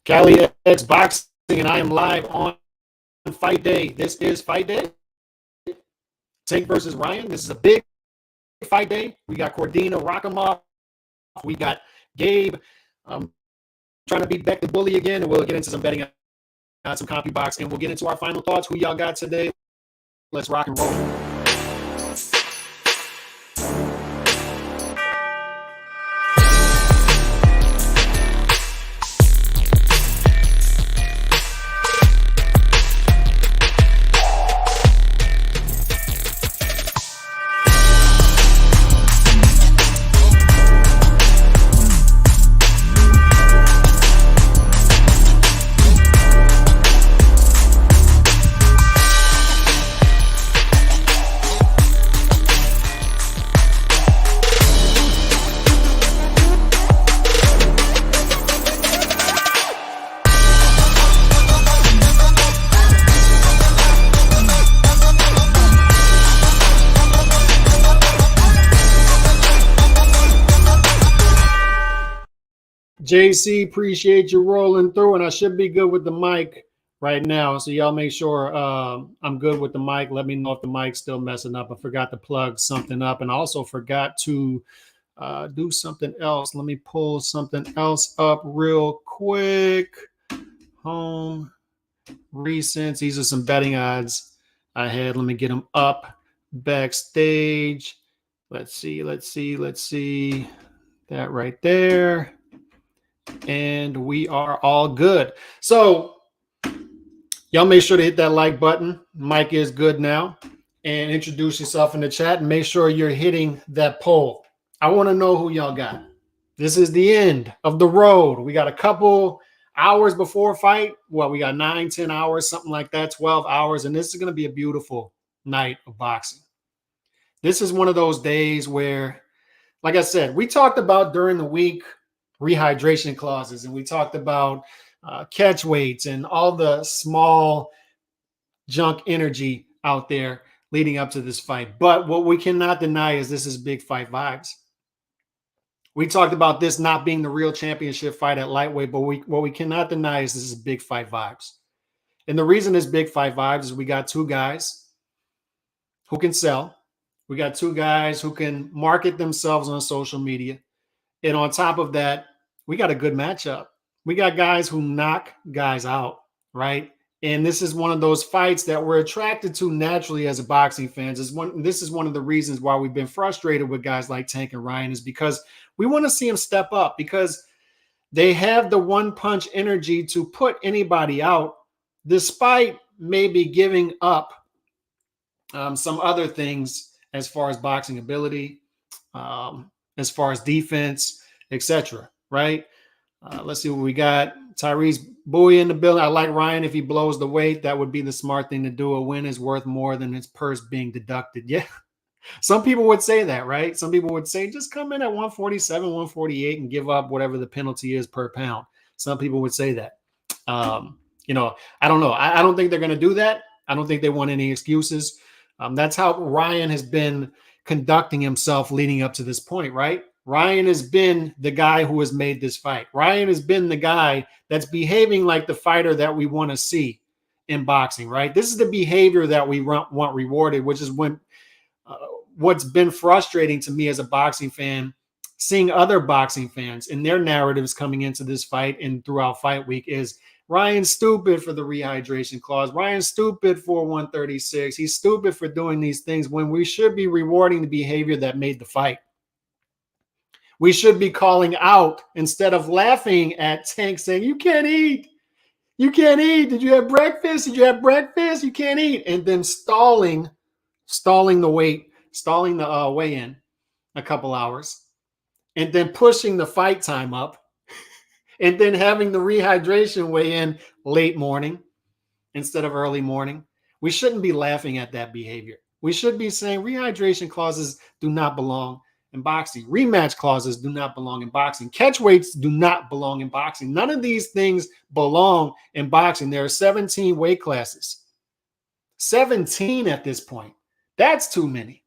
Cali X Boxing, and I am live on Fight Day. This is Fight Day. Tank versus Ryan. This is a big fight day. We got Cordina Rockamoff. We got Gabe trying to beat Beck the Bully again, and we'll get into some betting on some copy box, and we'll get into our final thoughts. Who y'all got today? Let's rock and roll. JC, appreciate you rolling through, and I should be good with the mic right now. So y'all make sure I'm good with the mic. Let me know if the mic's still messing up. I forgot to plug something up, and I also forgot to do something else. Let me pull something else up real quick. Home, recents. These are some betting odds I had. Let me get them up. Backstage. Let's see. That right there. And we are all good. So y'all make sure to hit that like button. Mic is good now. And introduce yourself in the chat and make sure you're hitting that poll. I want to know who y'all got. This is the end of the road. We got a couple hours before fight. Well, we got 9-10 hours, something like that, 12 hours. And this is going to be a beautiful night of boxing. This is one of those days where, like I said, we talked about during the week rehydration clauses, and we talked about catch weights and all the small junk energy out there leading up to this fight. But what we cannot deny is this is big fight vibes. We talked about this not being the real championship fight at lightweight, but what we cannot deny is this is big fight vibes. And the reason it's big fight vibes is we got two guys who can sell. We got two guys who can market themselves on social media. And on top of that, we got a good matchup. We got guys who knock guys out, right? And this is one of those fights that we're attracted to naturally as a boxing fans. This is one of the reasons why we've been frustrated with guys like Tank and Ryan, is because we want to see them step up, because they have the one-punch energy to put anybody out, despite maybe giving up some other things as far as boxing ability, as far as defense, etc. Right? Let's see what we got. Tyrese Bowie in the building. I like Ryan. If he blows the weight, that would be the smart thing to do. A win is worth more than his purse being deducted. Yeah. Some people would say that, right? Some people would say, just come in at 147, 148 and give up whatever the penalty is per pound. Some people would say that. I don't know. I don't think they're going to do that. I don't think they want any excuses. That's how Ryan has been conducting himself leading up to this point, right? Ryan has been the guy who has made this fight. Ryan has been the guy that's behaving like the fighter that we want to see in boxing, right? This is the behavior that we want rewarded, which is what's been frustrating to me as a boxing fan, seeing other boxing fans and their narratives coming into this fight and throughout fight week is Ryan's stupid for the rehydration clause. Ryan's stupid for 136. He's stupid for doing these things, when we should be rewarding the behavior that made the fight. We should be calling out instead of laughing at Tank saying, you can't eat. You can't eat. Did you have breakfast? Did you have breakfast? You can't eat. And then stalling the weigh-in a couple hours. And then pushing the fight time up. And then having the rehydration weigh-in late morning instead of early morning. We shouldn't be laughing at that behavior. We should be saying rehydration clauses do not belong in boxing. Rematch clauses do not belong in boxing. Catch weights do not belong in boxing. None of these things belong in boxing. There are 17 weight classes. 17 at this point. That's too many.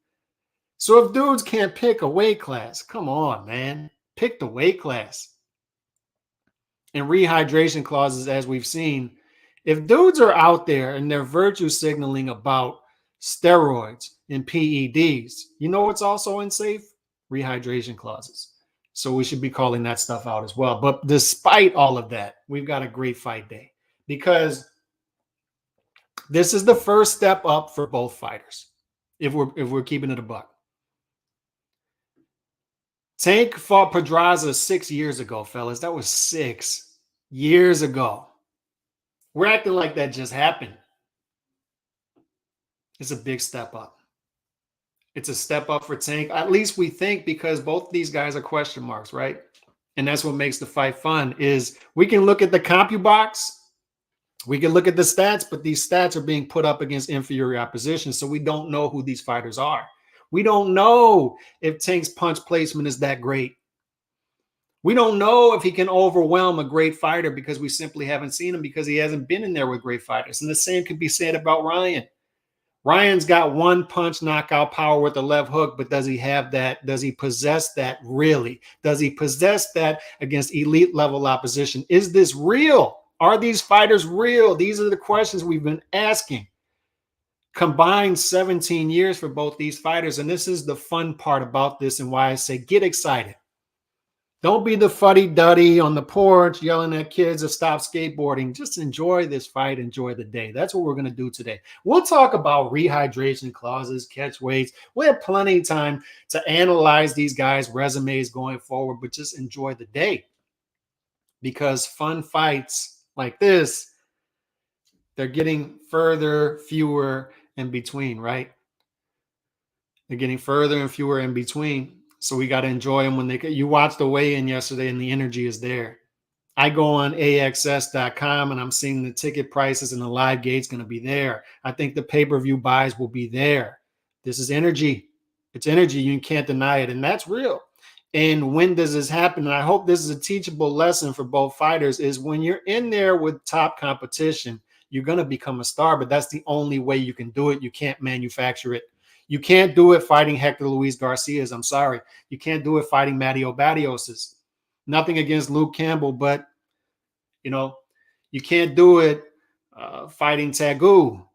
So if dudes can't pick a weight class, come on, man. Pick the weight class. and rehydration clauses, as we've seen, if dudes are out there and they're virtue signaling about steroids and PEDs, you know what's also unsafe? Rehydration clauses. So we should be calling that stuff out as well. But despite all of that, we've got a great fight day because this is the first step up for both fighters. If we're keeping it a buck. Tank fought Pedraza 6 years ago, fellas. That was 6 years ago. We're acting like that just happened. It's a big step up. It's a step up for Tank. At least we think, because both these guys are question marks, right? And that's what makes the fight fun, is we can look at the CompuBox, we can look at the stats, but these stats are being put up against inferior opposition, so we don't know who these fighters are. We don't know if Tank's punch placement is that great. We don't know if he can overwhelm a great fighter because we simply haven't seen him, because he hasn't been in there with great fighters. And the same could be said about Ryan. Ryan's got one punch knockout power with the left hook, but does he have that? Does he possess that really? Does he possess that against elite level opposition? Is this real? Are these fighters real? These are the questions we've been asking. Combined 17 years for both these fighters. And this is the fun part about this, and why I say get excited. Don't be the fuddy-duddy on the porch yelling at kids to stop skateboarding. Just enjoy this fight. Enjoy the day. That's what we're going to do today. We'll talk about rehydration clauses, catch weights. We have plenty of time to analyze these guys' resumes going forward, but just enjoy the day. Because fun fights like this, they're getting further, fewer in between, right? They're getting further and fewer in between. So we got to enjoy them when you watched the weigh-in yesterday and the energy is there. I go on AXS.com and I'm seeing the ticket prices, and the live gate's going to be there. I think the pay-per-view buys will be there. This is energy. It's energy. You can't deny it. And that's real. And when does this happen? And I hope this is a teachable lesson for both fighters, is when you're in there with top competition, you're going to become a star, but that's the only way you can do it. You can't manufacture it. You can't do it fighting Hector Luis Garcias. I'm sorry. You can't do it fighting Matteo Barrioses. Nothing against Luke Campbell, but, you can't do it fighting Tagu.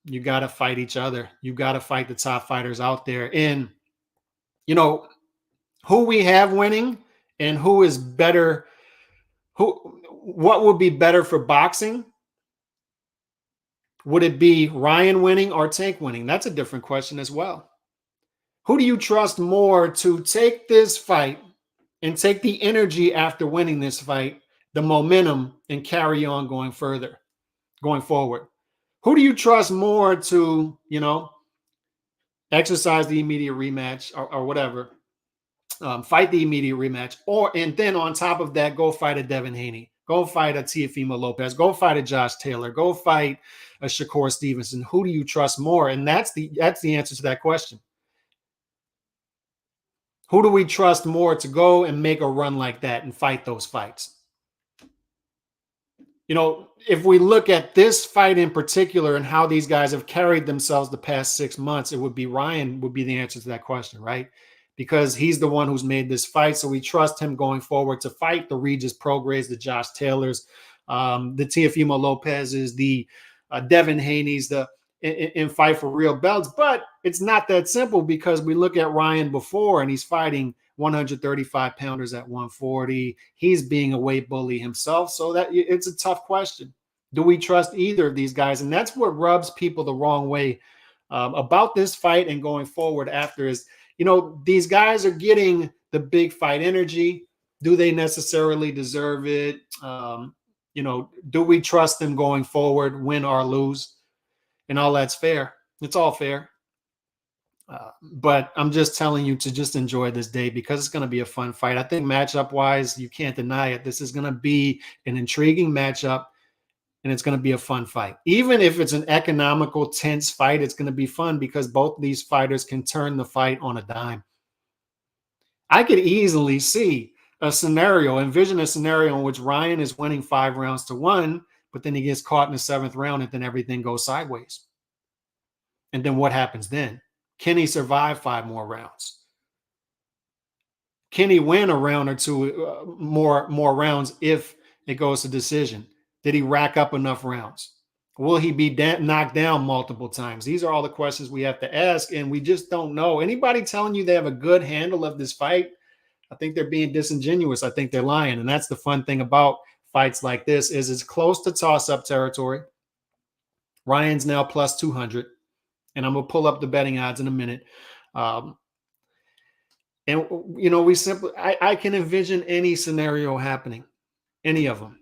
You got to fight each other. You got to fight the top fighters out there. And, who we have winning and who is better, what would be better for boxing? Would it be Ryan winning or Tank winning? That's a different question as well. Who do you trust more to take this fight and take the energy after winning this fight, the momentum, and carry on going forward? Who do you trust more to, exercise the immediate rematch or whatever, fight the immediate rematch, and then on top of that, go fight a Devin Haney, go fight a Teofimo Lopez, go fight a Josh Taylor, go fight a Shakur Stevenson? Who do you trust more? And that's the answer to that question. Who do we trust more to go and make a run like that and fight those fights? If we look at this fight in particular and how these guys have carried themselves the past 6 months, it would be Ryan would be the answer to that question, right? Because he's the one who's made this fight. So we trust him going forward to fight the Regis Prograis, the Josh Taylors, the Teofimo Lopez's, the Devin Haney's, and fight for real belts. But it's not that simple, because we look at Ryan before and he's fighting 135 pounders at 140. He's being a weight bully himself. So that it's a tough question. Do we trust either of these guys? And that's what rubs people the wrong way about this fight and going forward after is, these guys are getting the big fight energy. Do they necessarily deserve it? Do we trust them going forward, win or lose? And all that's fair. It's all fair. But I'm just telling you to just enjoy this day, because it's going to be a fun fight. I think matchup wise, you can't deny it. This is going to be an intriguing matchup, and it's going to be a fun fight. Even if it's an economical, tense fight, it's going to be fun because both these fighters can turn the fight on a dime. I could easily see envision a scenario in which Ryan is winning 5-1, but then he gets caught in the 7th round and then everything goes sideways. And then what happens then? Can he survive 5 more rounds? Can he win a round or two more rounds if it goes to decision. Did he rack up enough rounds? Will he be knocked down multiple times? These are all the questions we have to ask, and we just don't know. Anybody telling you they have a good handle of this fight, I think they're being disingenuous. I think they're lying, and that's the fun thing about fights like this is it's close to toss-up territory. Ryan's now plus 200, and I'm going to pull up the betting odds in a minute. And, you know, I can envision any scenario happening, any of them.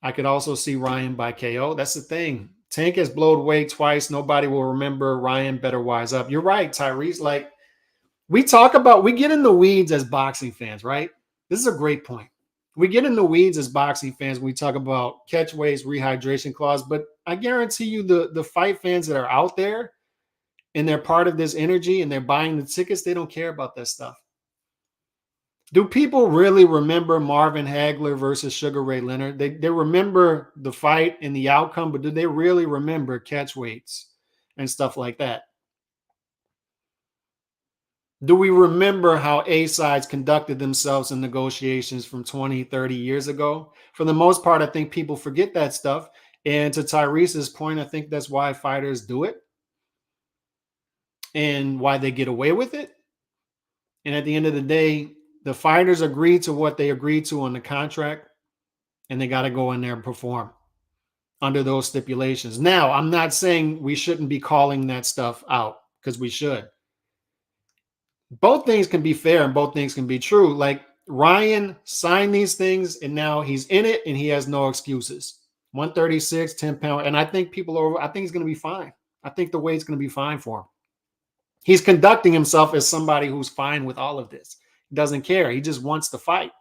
I could also see Ryan by KO. That's the thing. Tank has blowed weight twice. Nobody will remember. Ryan better wise up. You're right, Tyrese. Like, we get in the weeds as boxing fans, right? This is a great point. We get in the weeds as boxing fans when we talk about catch weights, rehydration clause, but I guarantee you the fight fans that are out there and they're part of this energy and they're buying the tickets, they don't care about that stuff. Do people really remember Marvin Hagler versus Sugar Ray Leonard? They remember the fight and the outcome, but do they really remember catch weights and stuff like that? Do we remember how A-sides conducted themselves in negotiations from 20, 30 years ago? For the most part, I think people forget that stuff. And to Tyrese's point, I think that's why fighters do it and why they get away with it. And at the end of the day, the fighters agree to what they agreed to on the contract, and they got to go in there and perform under those stipulations. Now, I'm not saying we shouldn't be calling that stuff out, because we should. Both things can be fair and both things can be true. Like, Ryan signed these things and now he's in it and he has no excuses. 136, 10 pound. And I think I think he's going to be fine. I think the weight's going to be fine for him. He's conducting himself as somebody who's fine with all of this. He doesn't care. He just wants to fight.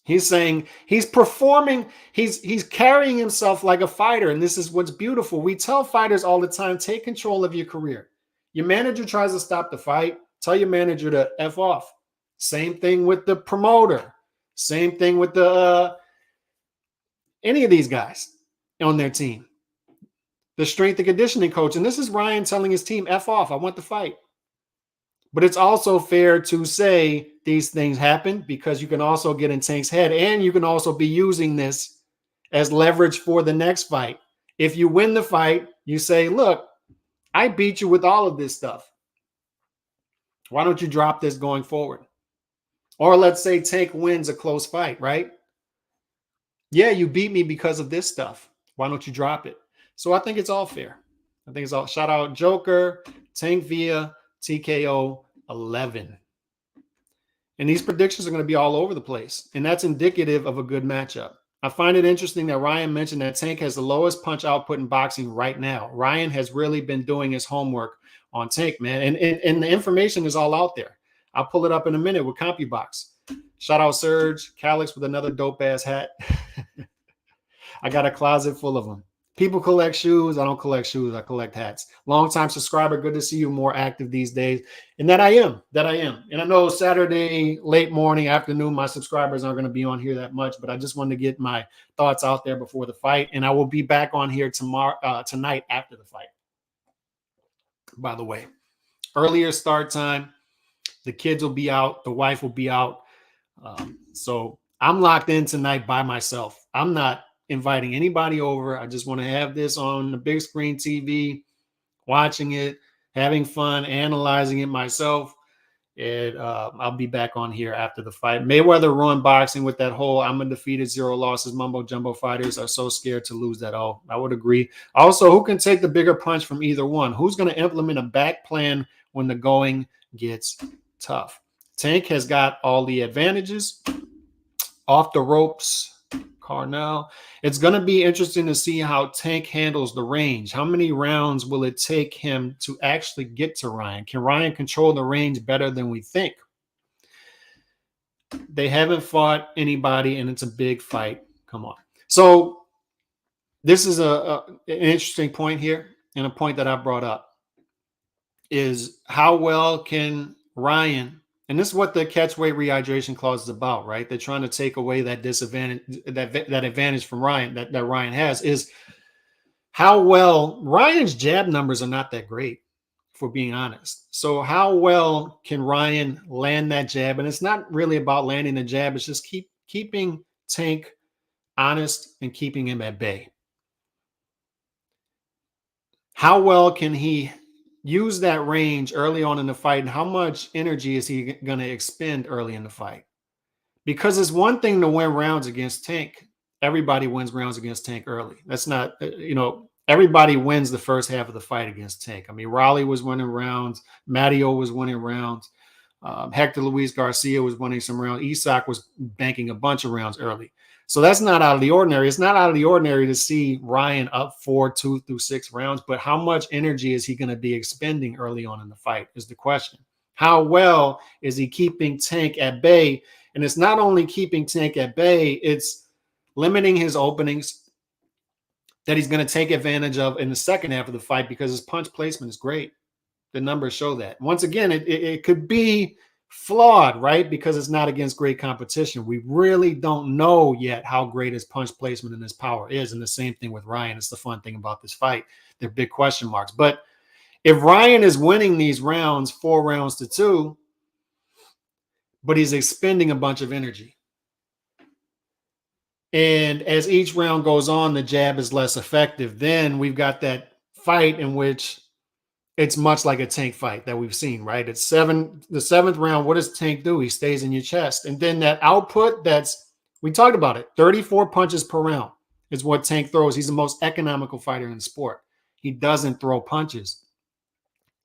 He's saying he's performing. He's carrying himself like a fighter. And this is what's beautiful. We tell fighters all the time, take control of your career. Your manager tries to stop the fight, tell your manager to F off. Same thing with the promoter. Same thing with the any of these guys on their team. The strength and conditioning coach. And this is Ryan telling his team, F off, I want the fight. But it's also fair to say these things happen because you can also get in Tank's head and you can also be using this as leverage for the next fight. If you win the fight, you say, look, I beat you with all of this stuff. Why don't you drop this going forward? Or let's say Tank wins a close fight, right? Yeah, you beat me because of this stuff. Why don't you drop it? So I think it's all fair. I think it's all. Shout out Joker, Tank via TKO 11. And these predictions are going to be all over the place. And that's indicative of a good matchup. I find it interesting that Ryan mentioned that Tank has the lowest punch output in boxing right now. Ryan has really been doing his homework on Tank, man. And the information is all out there. I'll pull it up in a minute with CompuBox. Shout out Serge, Calix with another dope-ass hat. I got a closet full of them. People collect shoes. I don't collect shoes. I collect hats. Long-time subscriber. Good to see you more active these days. And that I am. And I know Saturday, late morning, afternoon, my subscribers aren't going to be on here that much, but I just wanted to get my thoughts out there before the fight. And I will be back on here tonight after the fight. By the way, earlier start time. The kids will be out. The wife will be out. So I'm locked in tonight by myself. I'm not inviting anybody over. I just want to have this on the big screen TV, watching it, having fun, analyzing it myself. And I'll be back on here after the fight. Mayweather ruined boxing with that whole I'm undefeated, 0 losses. Mumbo jumbo fighters are so scared to lose that. Oh, I would agree. Also, who can take the bigger punch from either one? Who's going to implement a back plan when the going gets tough? Tank has got all the advantages. Off the ropes, Carnell. It's going to be interesting to see how Tank handles the range. How many rounds will it take him to actually get to Ryan? Can Ryan control the range better than we think? They haven't fought anybody, and it's a big fight. Come on. So this is an interesting point here, and a point that I brought up is how well can Ryan, and this is what the catchweight rehydration clause is about, right? They're trying to take away that disadvantage, that advantage from Ryan that Ryan has, is how well Ryan's jab numbers are not that great, for being honest. So how well can Ryan land that jab? And it's not really about landing the jab. It's just keep keeping Tank honest and keeping him at bay. How well can he use that range early on in the fight, and how much energy is he going to expend early in the fight? Because it's one thing to win rounds against Tank. Everybody wins rounds against Tank early. That's not, everybody wins the first half of the fight against Tank. I mean, Raleigh was winning rounds. Matteo was winning rounds. Hector Luis Garcia was winning some rounds. Isak was banking a bunch of rounds early. So that's not out of the ordinary. It's not out of the ordinary to see Ryan up 4-2 through 6 rounds, but how much energy is he going to be expending early on in the fight is the question. How well is he keeping Tank at bay? And it's not only keeping Tank at bay, it's limiting his openings that he's going to take advantage of in the second half of the fight, because his punch placement is great. The numbers show that. Once again, it could be flawed, right? Because it's not against great competition. We really don't know yet how great his punch placement and his power is. And the same thing with Ryan. It's the fun thing about this fight. They're big question marks. But if Ryan is winning these rounds 4-2, but he's expending a bunch of energy, and as each round goes on, the jab is less effective, then we've got that fight in which it's much like a Tank fight that we've seen, right? It's the seventh round. What does Tank do? He stays in your chest. And then that output, we talked about it, 34 punches per round is what Tank throws. He's the most economical fighter in the sport. He doesn't throw punches.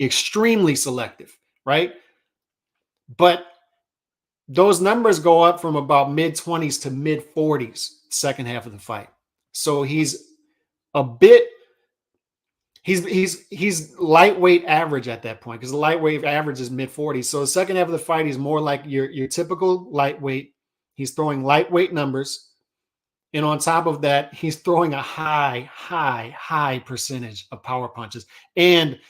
Extremely selective, right? But those numbers go up from about mid-20s to mid-40s second half of the fight. So he's a bit... He's lightweight average at that point, because the lightweight average is mid-40s. So the second half of the fight, he's more like your typical lightweight. He's throwing lightweight numbers. And on top of that, he's throwing a high percentage of power punches. And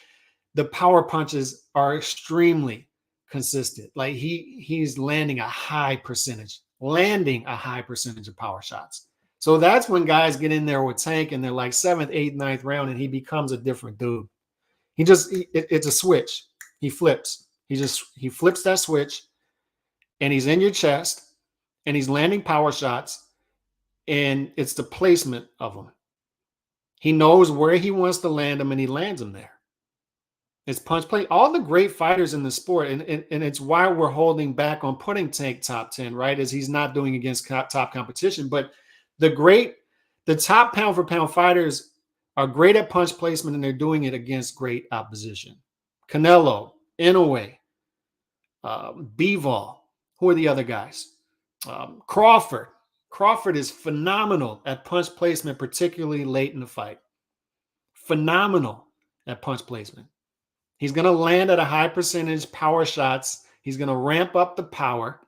the power punches are extremely consistent. Like he's landing a high percentage of power shots. So that's when guys get in there with Tank and they're like 7th, 8th, 9th round, and he becomes a different dude. It's a switch. He flips. He flips that switch, and he's in your chest, and he's landing power shots, and it's the placement of them. He knows where he wants to land them, and he lands them there. It's punch play. All the great fighters in the sport, and it's why we're holding back on putting Tank top 10, right? Is he's not doing against top competition, but the top pound for pound fighters are great at punch placement, and they're doing it against great opposition. Canelo, Inoue, Bivol. Who are the other guys? Crawford. Crawford is phenomenal at punch placement, particularly late in the fight. Phenomenal at punch placement. He's going to land at a high percentage power shots. He's going to ramp up the power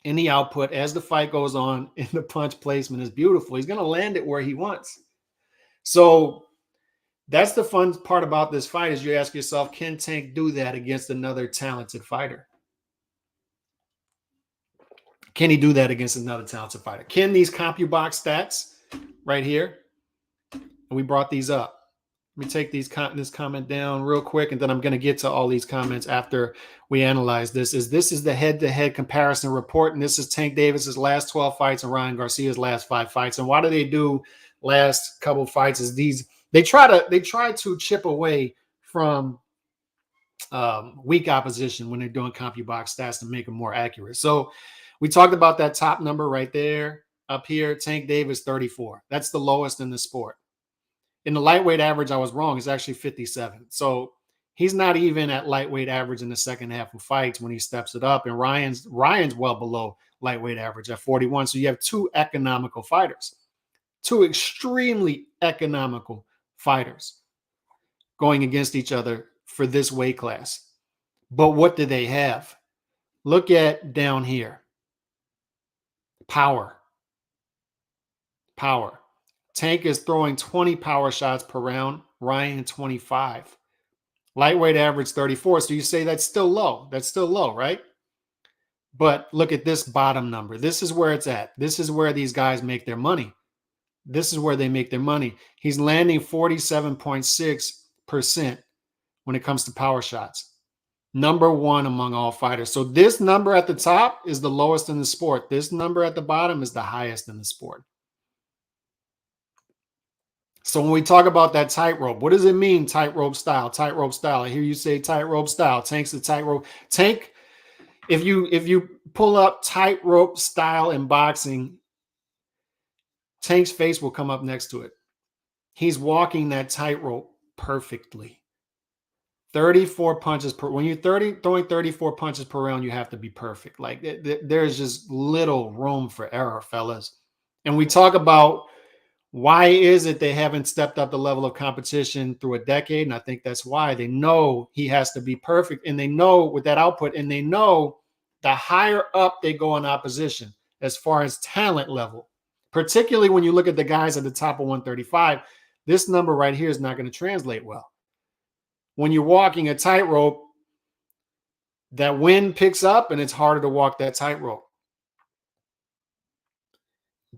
in the output as the fight goes on, and the punch placement is beautiful. He's going to land it where he wants. So that's the fun part about this fight, is you ask yourself, can Tank do that against another talented fighter? Can he do that against another talented fighter? Can these CompuBox stats right here, and we brought these up. Let me take this comment down real quick, and then I'm going to get to all these comments after we analyze this. This is the head-to-head comparison report, and this is Tank Davis's last 12 fights and Ryan Garcia's last 5 fights. And why do they do last couple fights? Is they try to chip away from weak opposition when they're doing CompuBox stats to make them more accurate. So we talked about that top number right there up here. Tank Davis 34. That's the lowest in the sport. In the lightweight average, I was wrong. It's actually 57. So he's not even at lightweight average in the second half of fights when he steps it up. And Ryan's well below lightweight average at 41. So you have 2 economical fighters, 2 extremely economical fighters going against each other for this weight class. But what do they have? Look at down here. Power. Tank is throwing 20 power shots per round. Ryan 25. Lightweight average 34. So you say that's still low. That's still low, right? But look at this bottom number. This is where it's at. This is where these guys make their money. This is where they make their money. He's landing 47.6% when it comes to power shots. Number one among all fighters. So this number at the top is the lowest in the sport. This number at the bottom is the highest in the sport. So when we talk about that tightrope, what does it mean? Tightrope style, tightrope style. I hear you say tightrope style. Tank's the tightrope. Tank, if you pull up tightrope style in boxing, Tank's face will come up next to it. He's walking that tightrope perfectly. 34 punches per, when you're throwing 34 punches per round, you have to be perfect. Like there's just little room for error, fellas. And we talk about why is it they haven't stepped up the level of competition through a decade? And I think that's why. They know he has to be perfect, and they know with that output, and they know the higher up they go in opposition as far as talent level, particularly when you look at the guys at the top of 135, this number right here is not going to translate well. When you're walking a tightrope, that wind picks up and it's harder to walk that tightrope.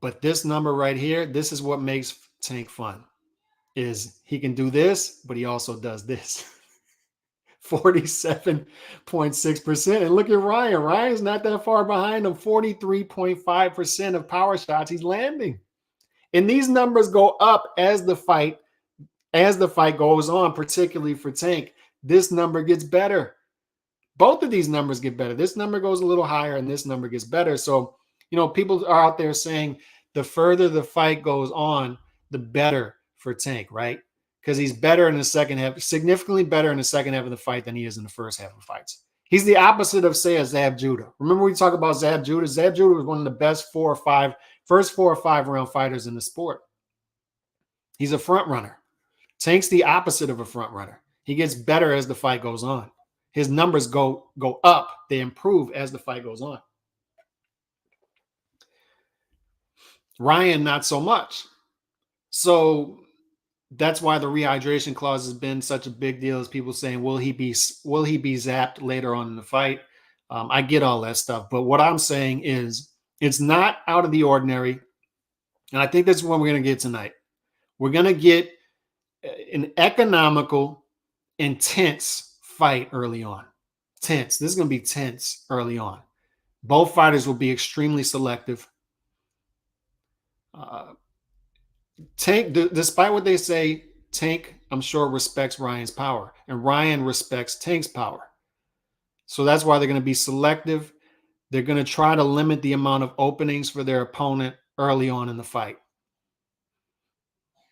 But this number right here, this is what makes Tank fun, is he can do this, but he also does this. 47.6%. And look at Ryan. Ryan's not that far behind him. 43.5% of power shots he's landing. And these numbers go up as the fight goes on, particularly for Tank. This number gets better. Both of these numbers get better. This number goes a little higher and this number gets better. So, people are out there saying the further the fight goes on, the better for Tank, right? Because he's better in the second half, significantly better in the second half of the fight than he is in the first half of fights. He's the opposite of, say, a Zab Judah. Remember we talk about Zab Judah? Zab Judah was one of the best first 4 or 5 round fighters in the sport. He's a front runner. Tank's the opposite of a front runner. He gets better as the fight goes on. His numbers go up. They improve as the fight goes on. Ryan, not so much. So that's why the rehydration clause has been such a big deal. Is people saying, will he be zapped later on in the fight? I get all that stuff. But what I'm saying is it's not out of the ordinary. And I think that's what we're going to get tonight. We're going to get an economical, intense fight early on. Tense. This is going to be tense early on. Both fighters will be extremely selective. Tank, despite what they say, Tank, I'm sure, respects Ryan's power, and Ryan respects Tank's power. So that's why they're going to be selective. They're going to try to limit the amount of openings for their opponent early on in the fight.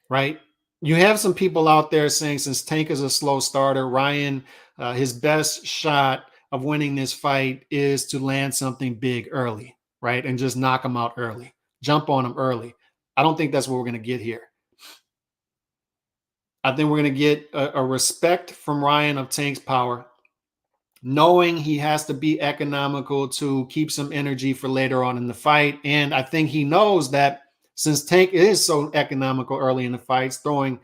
Right? You have some people out there saying, since Tank is a slow starter, Ryan, his best shot of winning this fight is to land something big early, right? And just knock him out early, jump on him early. I don't think that's what we're going to get here. I think we're going to get a respect from Ryan of Tank's power, knowing he has to be economical to keep some energy for later on in the fight. And I think he knows that since Tank is so economical early in the fights, throwing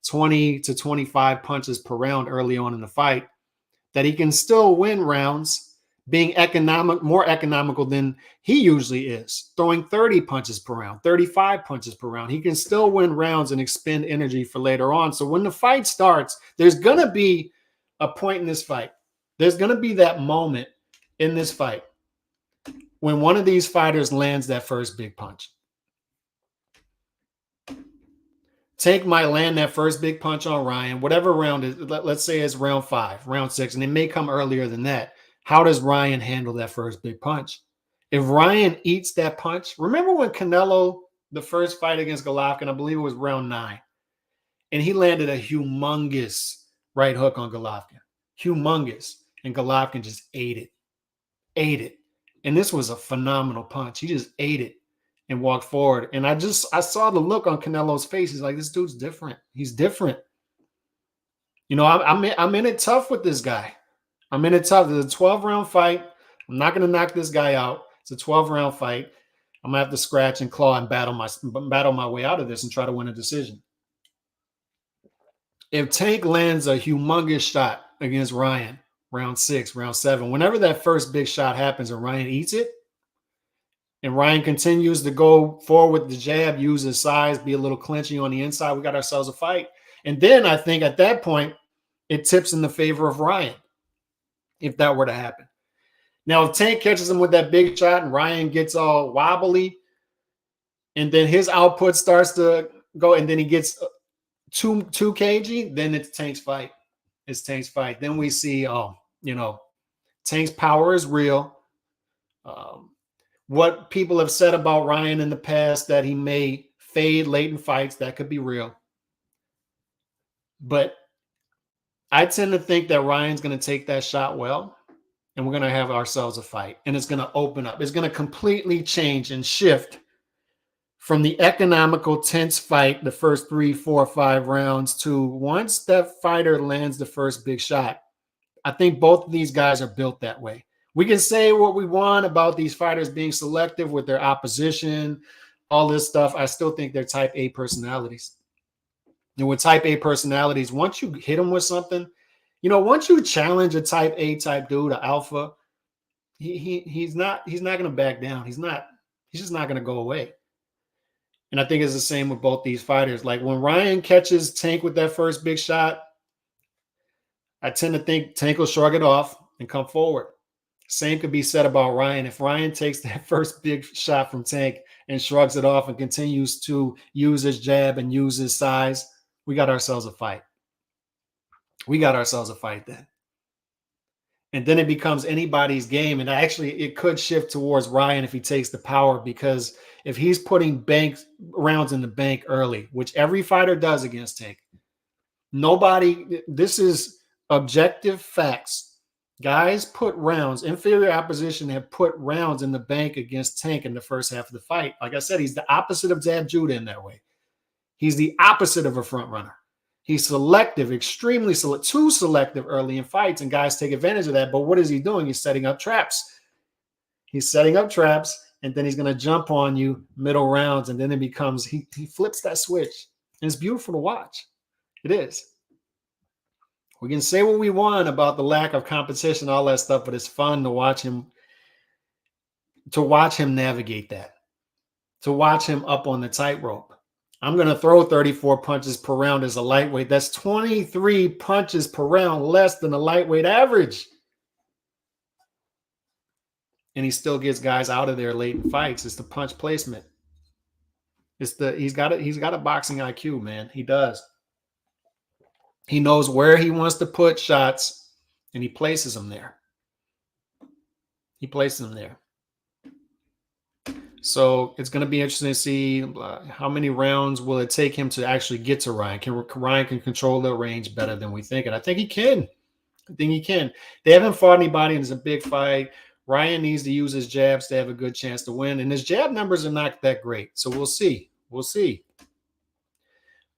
20 to 25 punches per round early on in the fight, that he can still win rounds being more economical than he usually is, throwing 30 punches per round, 35 punches per round. He can still win rounds and expend energy for later on. So when the fight starts, there's going to be a point in this fight. There's going to be that moment in this fight when one of these fighters lands that first big punch. Tank might land that first big punch on Ryan, whatever round is, let's say it's round 5, round 6, and it may come earlier than that. How does Ryan handle that first big punch? If Ryan eats that punch, remember when Canelo, the first fight against Golovkin, I believe it was round 9, and he landed a humongous right hook on Golovkin. Humongous. And Golovkin just ate it. And this was a phenomenal punch. He just ate it and walked forward. And I saw the look on Canelo's face. He's like, this dude's different. He's different. I'm in it tough with this guy. I'm in it tough. It's a 12-round fight. I'm not going to knock this guy out. It's a 12-round fight. I'm going to have to scratch and claw and battle my way out of this and try to win a decision. If Tank lands a humongous shot against Ryan, round 6, round 7, whenever that first big shot happens and Ryan eats it, and Ryan continues to go forward with the jab, use his size, be a little clinchy on the inside, we got ourselves a fight. And then I think at that point, it tips in the favor of Ryan. if that were to happen. Now, if Tank catches him with that big shot and Ryan gets all wobbly, and then his output starts to go, and then he gets too cagey, then it's Tank's fight. It's Tank's fight. Then we see, Tank's power is real. What people have said about Ryan in the past, that he may fade late in fights, that could be real. But I tend to think that Ryan's going to take that shot well, and we're going to have ourselves a fight, and it's going to open up. It's going to completely change and shift from the economical, tense fight, the first 3, 4, 5 rounds, to once that fighter lands the first big shot. I think both of these guys are built that way. We can say what we want about these fighters being selective with their opposition, all this stuff. I still think they're type A personalities. And with type A personalities, once you hit them with something, once you challenge a type A type dude, an alpha, he's not going to back down. He's just not going to go away. And I think it's the same with both these fighters. Like when Ryan catches Tank with that first big shot, I tend to think Tank will shrug it off and come forward. Same could be said about Ryan. If Ryan takes that first big shot from Tank and shrugs it off and continues to use his jab and use his size, we got ourselves a fight. We got ourselves a fight then. And then it becomes anybody's game. And actually, it could shift towards Ryan if he takes the power, because if he's putting rounds in the bank early, which every fighter does against Tank, this is objective facts. Guys put rounds, inferior opposition have put rounds in the bank against Tank in the first half of the fight. Like I said, he's the opposite of Zab Judah in that way. He's the opposite of a front runner. He's selective, extremely too selective early in fights, and guys take advantage of that. But what is he doing? He's setting up traps. He's setting up traps, and then he's going to jump on you middle rounds, and then it becomes, he flips that switch. And it's beautiful to watch. It is. We can say what we want about the lack of competition, all that stuff, but it's fun to watch him navigate that, to watch him up on the tightrope. I'm going to throw 34 punches per round as a lightweight. That's 23 punches per round, less than the lightweight average. And he still gets guys out of there late in fights. It's the punch placement. He's got a boxing IQ, man. He does. He knows where he wants to put shots, and he places them there. So it's going to be interesting to see how many rounds will it take him to actually get to Ryan. Ryan can control the range better than we think, and I think he can. They haven't fought anybody, and it's a big fight. Ryan needs to use his jabs to have a good chance to win, and his jab numbers are not that great. So we'll see.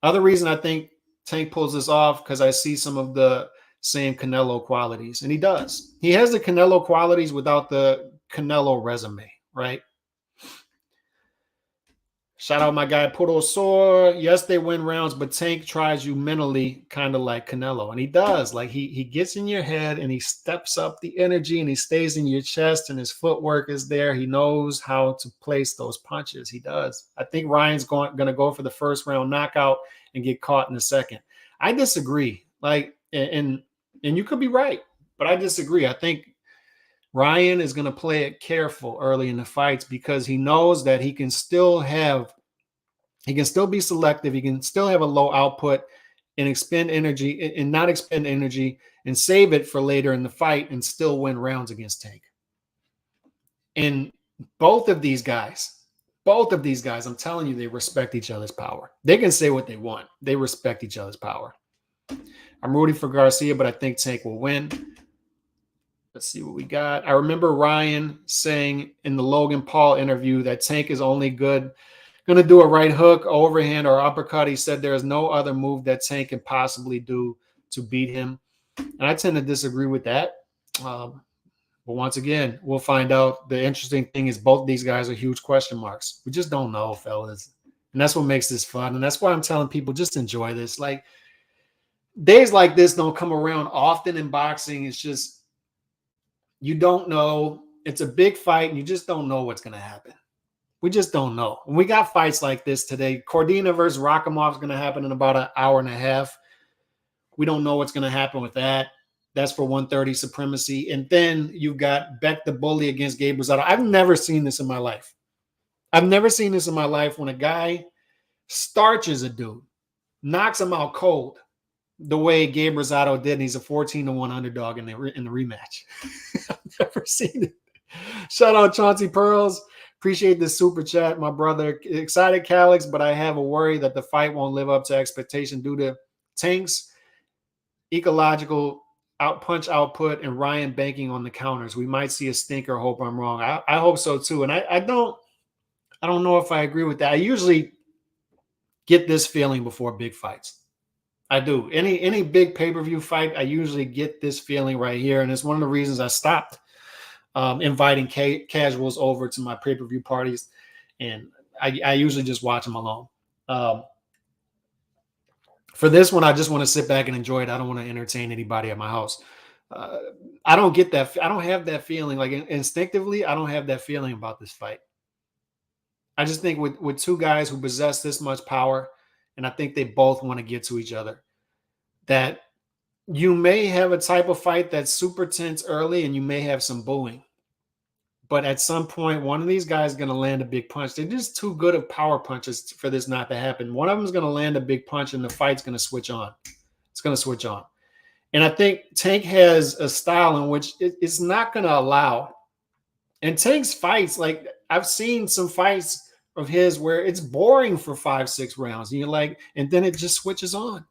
Other reason I think Tank pulls this off, because I see some of the same Canelo qualities, and he does. He has the Canelo qualities without the Canelo resume, right? Shout out my guy Puro Sor. Yes, they win rounds, but Tank tries you mentally, kind of like Canelo. And he does. Like he gets in your head and he steps up the energy and he stays in your chest, and his footwork is there. He knows how to place those punches. He does. I think Ryan's going to go for the first round knockout and get caught in the second. I disagree. And you could be right, but I disagree. I think Ryan is going to play it careful early in the fights, because he knows that he can still be selective. He can still have a low output and not expend energy and save it for later in the fight and still win rounds against Tank. And both of these guys, I'm telling you, they respect each other's power. They can say what they want. They respect each other's power. I'm rooting for Garcia, but I think Tank will win. Let's see what we got. I remember Ryan saying in the Logan Paul interview that Tank is only going to do a right hook, overhand, or uppercut. He said there is no other move that Tank can possibly do to beat him. And I tend to disagree with that. But once again, we'll find out. The interesting thing is both these guys are huge question marks. We just don't know, fellas. And that's what makes this fun. And that's why I'm telling people, just enjoy this. Like, days like this don't come around often in boxing. It's just, you don't know. It's a big fight, and you just don't know what's going to happen. We just don't know. And we got fights like this today. Cordina versus Rakhimov is going to happen in about an hour and a half. We don't know what's going to happen with that. That's for 130 supremacy. And then you've got Beck the Bully against Gabe Rosado. I've never seen this in my life. I've never seen this in my life when a guy starches a dude, knocks him out cold, the way Gabe Rosado did, and he's a 14-1 underdog in the rematch. I've never seen it. Shout out Chauncey Pearls. Appreciate the super chat, my brother. Excited, Calix, but I have a worry that the fight won't live up to expectation due to Tank's ecological punch output and Ryan banking on the counters. We might see a stinker. Hope I'm wrong. I hope so too. And I don't know if I agree with that. I usually get this feeling before big fights. I do. Any big pay-per-view fight, I usually get this feeling right here. And it's one of the reasons I stopped inviting casuals over to my pay-per-view parties. And I usually just watch them alone. For this one, I just want to sit back and enjoy it. I don't want to entertain anybody at my house. I don't get that. I don't have that feeling. Like instinctively, I don't have that feeling about this fight. I just think with two guys who possess this much power, and I think they both want to get to each other, that you may have a type of fight that's super tense early and you may have some booing. But at some point, one of these guys is going to land a big punch. They're just too good of power punches for this not to happen. One of them is going to land a big punch and the fight's going to switch on. It's going to switch on. And I think Tank has a style in which it's not going to allow. And Tank's fights, like I've seen some fights of his where it's boring for 5-6 rounds. And you're like, and then it just switches on.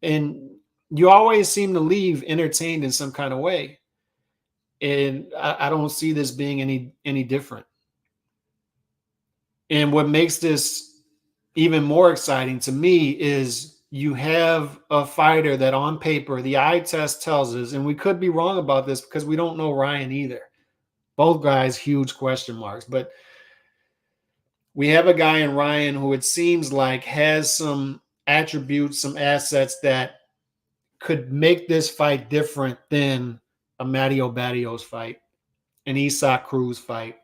And you always seem to leave entertained in some kind of way. And I don't see this being any different. And what makes this even more exciting to me is you have a fighter that on paper, the eye test tells us, and we could be wrong about this because we don't know Ryan either. Both guys, huge question marks. But we have a guy in Ryan who it seems like has some attributes, some assets that could make this fight different than a Matteo Barrios fight, an Isaac Cruz fight,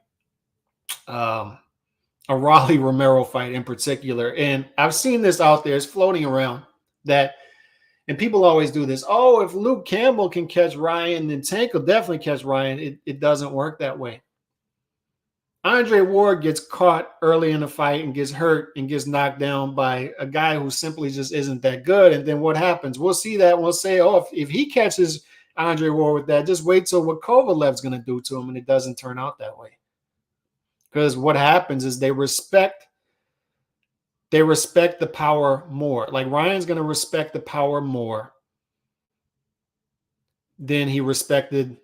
a Raleigh Romero fight in particular. And I've seen this out there. It's floating around that, and people always do this. Oh, if Luke Campbell can catch Ryan, then Tank will definitely catch Ryan. It doesn't work that way. Andre Ward gets caught early in the fight and gets hurt and gets knocked down by a guy who simply just isn't that good. And then what happens? We'll see that. We'll say, oh, if he catches Andre Ward with that, just wait till what Kovalev's going to do to him, and it doesn't turn out that way. Because what happens is they respect the power more. Like Ryan's going to respect the power more than he respected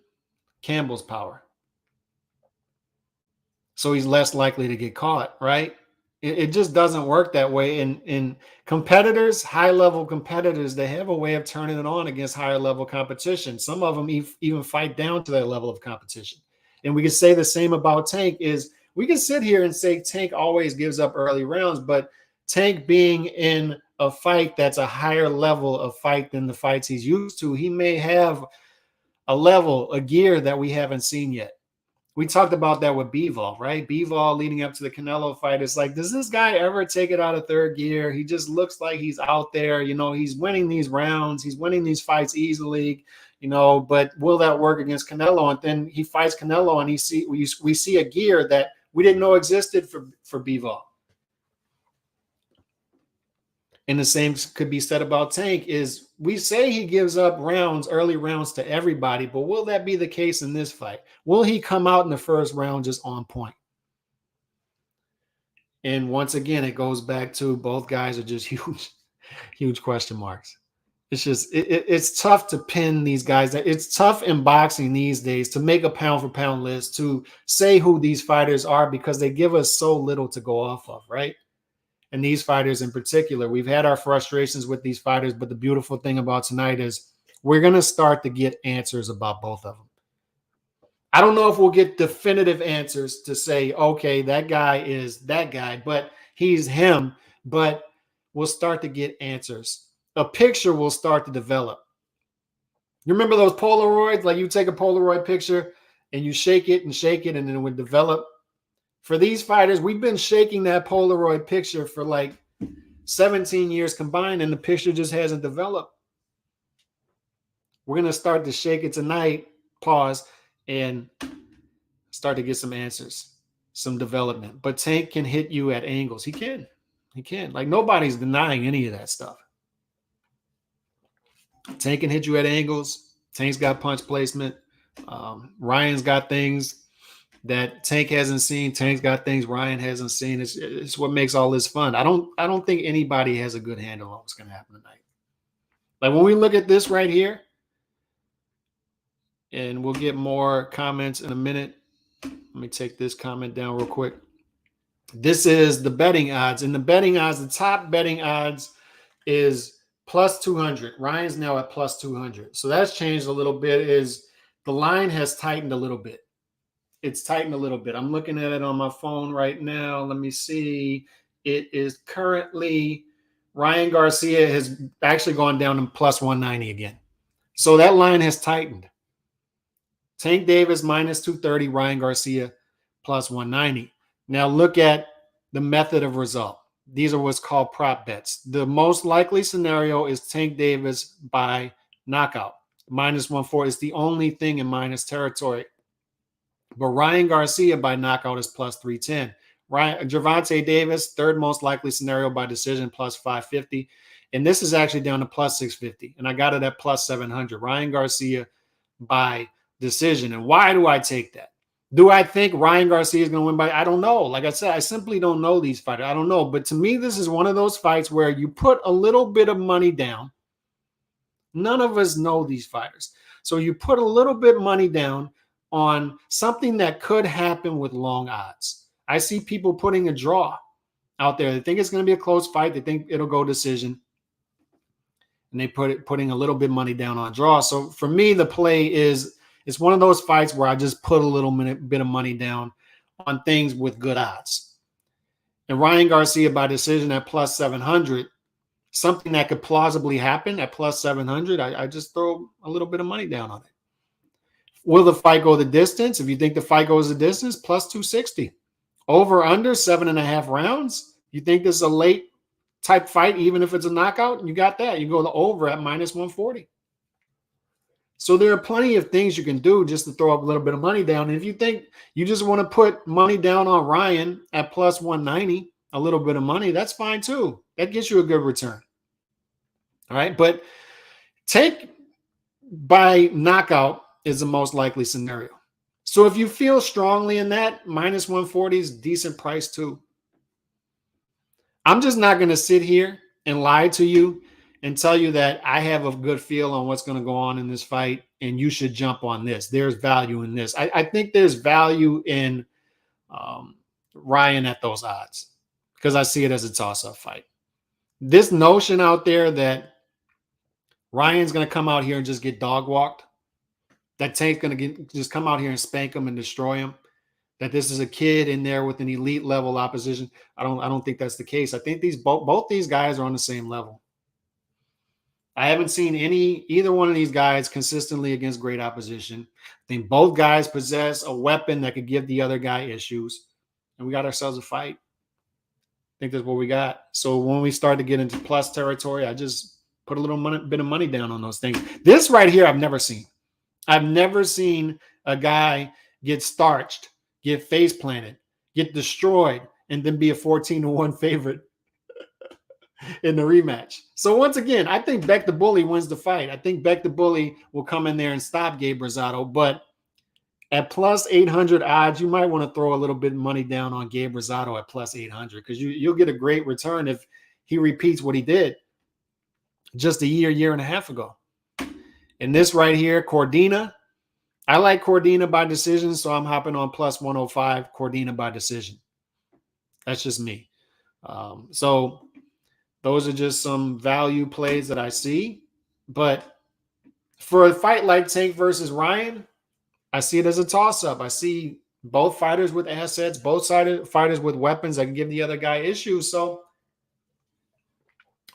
Campbell's power. So he's less likely to get caught, right? It just doesn't work that way. And competitors, high-level competitors, they have a way of turning it on against higher-level competition. Some of them even fight down to that level of competition. And we can say the same about Tank is we can sit here and say Tank always gives up early rounds, but Tank being in a fight that's a higher level of fight than the fights he's used to, he may have a gear that we haven't seen yet. We talked about that with Bivol, right? Bivol leading up to the Canelo fight. It's like, does this guy ever take it out of third gear? He just looks like he's out there. You know, he's winning these rounds. He's winning these fights easily, you know, but will that work against Canelo? And then he fights Canelo and we see a gear that we didn't know existed for Bivol. And the same could be said about Tank is we say he gives up early rounds to everybody, but will that be the case in this fight? Will he come out in the first round just on point? And once again, it goes back to both guys are just huge question marks. It's just, it's tough to pin these guys. It's tough in boxing these days to make a pound for pound list, to say who these fighters are because they give us so little to go off of, right? And these fighters in particular, we've had our frustrations with these fighters, but the beautiful thing about tonight is we're going to start to get answers about both of them. I don't know if we'll get definitive answers to say, okay, that guy is that guy, but he's him. But we'll start to get answers. A picture will start to develop. You remember those Polaroids? Like you take a Polaroid picture and you shake it, and then it would develop. For these fighters, we've been shaking that Polaroid picture for like 17 years combined, and the picture just hasn't developed. We're going to start to shake it tonight, pause, and start to get some answers, some development. But Tank can hit you at angles. He can. He can. Like, nobody's denying any of that stuff. Tank can hit you at angles. Tank's got punch placement. Ryan's got things that Tank hasn't seen. Tank's got things Ryan hasn't seen. It's what makes all this fun. I don't think anybody has a good handle on what's going to happen tonight. Like, when we look at this right here, and we'll get more comments in a minute. Let me take this comment down real quick. This is the betting odds. And the betting odds, the top betting odds is plus 200. Ryan's now at plus 200. So that's changed a little bit. Is the line has tightened a little bit. It's tightened a little bit. I'm looking at it on my phone right now. Let me see. It is currently, Ryan Garcia has actually gone down to plus 190 again. So that line has tightened. Tank Davis minus 230, Ryan Garcia plus 190. Now look at the method of result. These are what's called prop bets. The most likely scenario is Tank Davis by knockout. Minus 140 is the only thing in minus territory. But Ryan Garcia by knockout is plus 310. Gervonta Davis, third most likely scenario by decision, plus 550. And this is actually down to plus 650. And I got it at plus 700. Ryan Garcia by decision. And why do I take that? Do I think Ryan Garcia is going to win by? I don't know. Like I said, I simply don't know these fighters. I don't know. But to me, this is one of those fights where you put a little bit of money down. None of us know these fighters. So you put a little bit of money down on something that could happen with long odds. I see people putting a draw out there. They think it's going to be a close fight. They think it'll go decision. And they putting a little bit of money down on draw. So for me, the play is, it's one of those fights where I just put a little bit of money down on things with good odds. And Ryan Garcia by decision at plus 700, something that could plausibly happen at plus 700, I just throw a little bit of money down on it. Will the fight go the distance? If you think the fight goes the distance, plus 260. Over, under 7.5 rounds. You think this is a late type fight, even if it's a knockout? You got that. You go the over at minus 140. So there are plenty of things you can do just to throw up a little bit of money down. And if you think you just want to put money down on Ryan at plus 190, a little bit of money, that's fine too. That gets you a good return. All right. But take by knockout is the most likely scenario. So if you feel strongly in that, minus 140 is a decent price too. I'm just not going to sit here and lie to you and tell you that I have a good feel on what's going to go on in this fight and you should jump on this. There's value in this. I think there's value in Ryan at those odds because I see it as a toss-up fight. This notion out there that Ryan's going to come out here and just get dog walked, that Tank's going to just come out here and spank him and destroy him, that this is a kid in there with an elite level opposition, I don't think that's the case. I think both these guys are on the same level. I haven't seen either one of these guys consistently against great opposition. I think both guys possess a weapon that could give the other guy issues, and we got ourselves a fight. I think that's what we got. So when we start to get into plus territory, I just put a little bit of money down on those things. This right here, I've never seen. I've never seen a guy get starched, get face planted, get destroyed, and then be a 14-1 favorite in the rematch. So once again, I think Beck the Bully wins the fight. I think Beck the Bully will come in there and stop Gabe Rosado. But at plus 800 odds, you might want to throw a little bit of money down on Gabe Rosado at plus 800 because you'll get a great return if he repeats what he did just a year and a half ago. And this right here, Cordina, I like Cordina by decision, so I'm hopping on plus 105, Cordina by decision. That's just me. So those are just some value plays that I see. But for a fight like Tank versus Ryan, I see it as a toss-up. I see both fighters with assets, both fighters with weapons that can give the other guy issues. So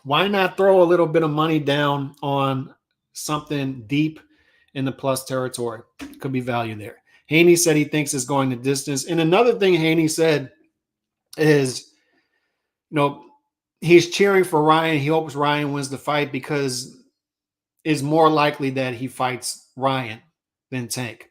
why not throw a little bit of money down on something deep in the plus territory? Could be value there. Haney said he thinks it's going the distance. And another thing Haney said is, he's cheering for Ryan. He hopes Ryan wins the fight because is more likely that he fights Ryan than Tank.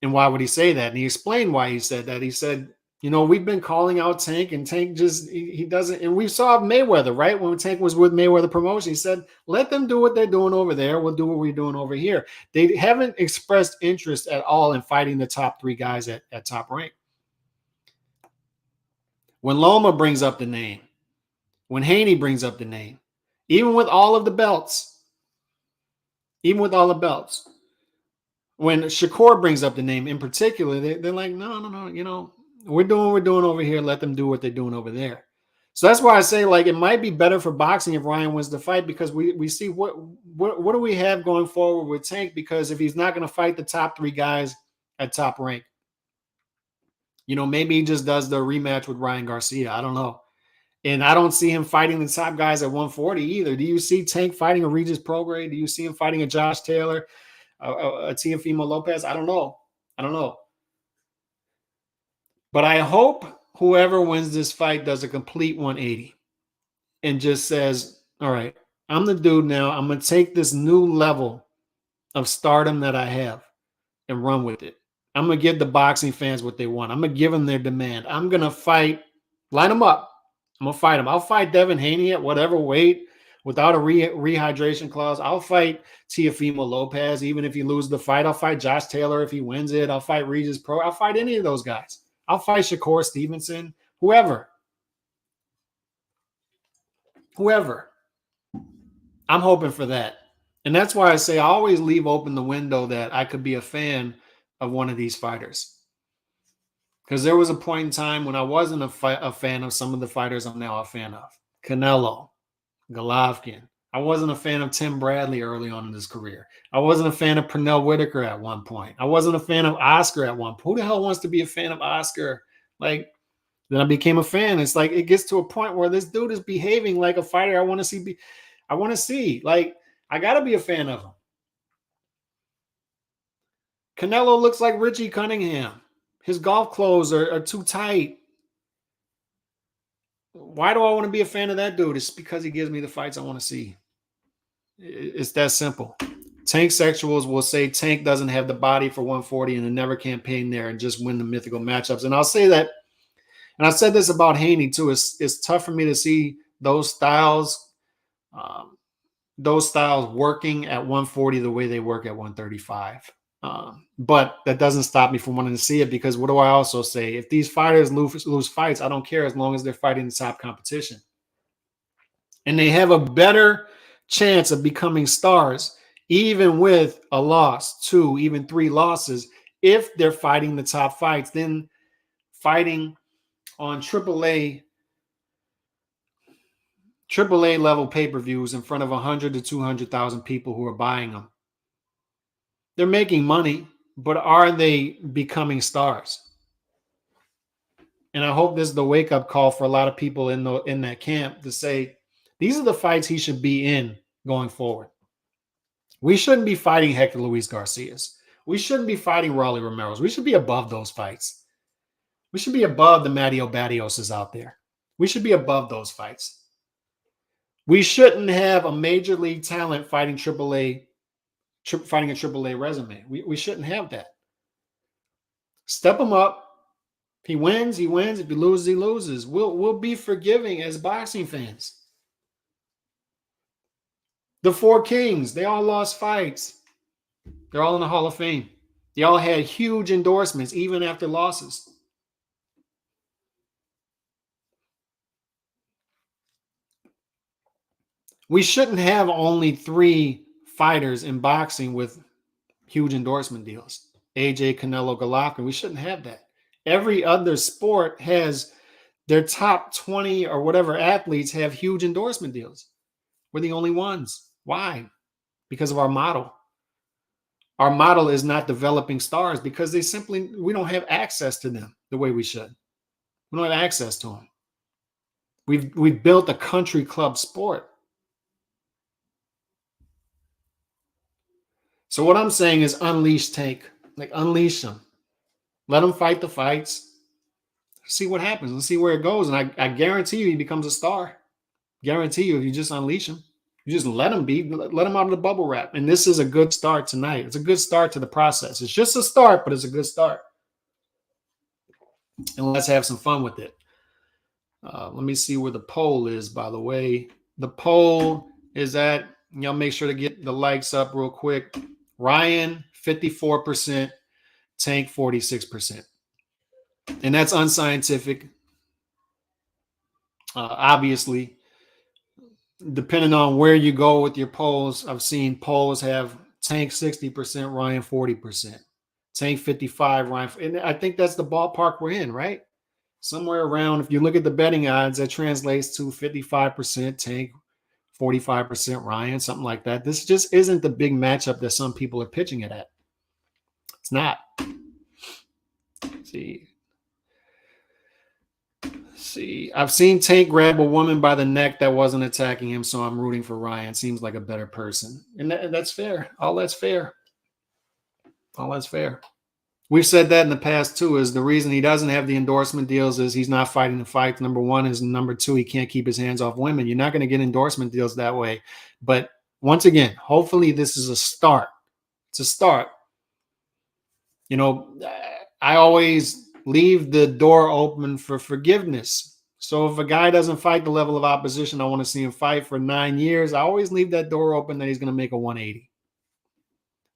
And why would he say that? And he explained why he said that. He said, we've been calling out Tank, and Tank just, he doesn't. And we saw Mayweather, right? When Tank was with Mayweather Promotion, he said, let them do what they're doing over there. We'll do what we're doing over here. They haven't expressed interest at all in fighting the top three guys at top rank. When Loma brings up the name, when Haney brings up the name, even with all of the belts, when Shakur brings up the name in particular, they're like, no, we're doing what we're doing over here. Let them do what they're doing over there. So that's why I say, like, it might be better for boxing if Ryan wins the fight, because we see what do we have going forward with Tank, because if he's not going to fight the top three guys at top rank, maybe he just does the rematch with Ryan Garcia. I don't know. And I don't see him fighting the top guys at 140 either. Do you see Tank fighting a Regis Prograis? Do you see him fighting a Josh Taylor, a Teofimo Lopez? I don't know. But I hope whoever wins this fight does a complete 180 and just says, all right, I'm the dude now. I'm going to take this new level of stardom that I have and run with it. I'm going to give the boxing fans what they want. I'm going to give them their demand. I'm going to fight, line them up. I'm going to fight him. I'll fight Devin Haney at whatever weight without a rehydration clause. I'll fight Teofimo Lopez even if he loses the fight. I'll fight Josh Taylor if he wins it. I'll fight Regis Pro. I'll fight any of those guys. I'll fight Shakur Stevenson, whoever. I'm hoping for that. And that's why I say I always leave open the window that I could be a fan of one of these fighters. Because there was a point in time when I wasn't a fan of some of the fighters I'm now a fan of. Canelo, Golovkin. I wasn't a fan of Tim Bradley early on in his career. I wasn't a fan of Pernell Whitaker at one point. I wasn't a fan of Oscar at one point. Who the hell wants to be a fan of Oscar? Like, then I became a fan. It's like it gets to a point where this dude is behaving like a fighter I want to see. I want to see. Like, I got to be a fan of him. Canelo looks like Richie Cunningham. His golf clothes are too tight. Why do I want to be a fan of that dude? It's because he gives me the fights I want to see. It's that simple. Tank sexuals will say Tank doesn't have the body for 140 and never campaign there and just win the mythical matchups. And I'll say that, and I said this about Haney too. It's tough for me to see those styles working at 140 the way they work at 135. But that doesn't stop me from wanting to see it, because what do I also say? If these fighters lose fights, I don't care as long as they're fighting the top competition. And they have a better chance of becoming stars, even with a loss, 2, even 3 losses, if they're fighting the top fights, than fighting on AAA level pay-per-views in front of 100 to 200,000 people who are buying them. They're making money, but are they becoming stars? And I hope this is the wake-up call for a lot of people in that camp to say, these are the fights he should be in going forward. We shouldn't be fighting Hector Luis Garcias. We shouldn't be fighting Rolly Romero's. We should be above those fights. We should be above the Matteo Barrioses out there. We should be above those fights. We shouldn't have a major league talent fighting a AAA resume. We shouldn't have that. Step him up. If he wins, he wins. If he loses, he loses. We'll be forgiving as boxing fans. The 4 Kings, they all lost fights. They're all in the Hall of Fame. They all had huge endorsements, even after losses. We shouldn't have only 3 fighters in boxing with huge endorsement deals. AJ, Canelo, Golovkin. We shouldn't have that. Every other sport has their top 20 or whatever athletes have huge endorsement deals. We're the only ones. Why? Because of our model. Our model is not developing stars because we don't have access to them the way we should. We don't have access to them. We've built a country club sport. So what I'm saying is unleash Tank. Like, unleash him. Let him fight the fights. See what happens. Let's see where it goes. And I guarantee you he becomes a star. Guarantee you if you just unleash him. You just let him be, let him out of the bubble wrap. And this is a good start tonight. It's a good start to the process. It's just a start, but it's a good start. And let's have some fun with it. Let me see where the poll is, by the way. The poll is at, y'all make sure to get the likes up real quick. Ryan, 54%, Tank, 46%. And that's unscientific. Obviously, depending on where you go with your polls, I've seen polls have Tank 60%, Ryan 40%, Tank 55, Ryan. And I think that's the ballpark we're in, right? Somewhere around, if you look at the betting odds, that translates to 55% Tank, 45% Ryan, something like that. This just isn't the big matchup that some people are pitching it at. It's not. Let's see. I've seen Tank grab a woman by the neck that wasn't attacking him, so I'm rooting for Ryan. Seems like a better person. And that's fair. All that's fair. All that's fair. We've said that in the past too, is the reason he doesn't have the endorsement deals is he's not fighting the fights. Number one is, number two, he can't keep his hands off women. You're not going to get endorsement deals that way. But once again, hopefully this is a start. It's a start. You know, I always leave the door open for forgiveness. So if a guy doesn't fight the level of opposition I want to see him fight for 9 years, I always leave that door open that he's going to make a 180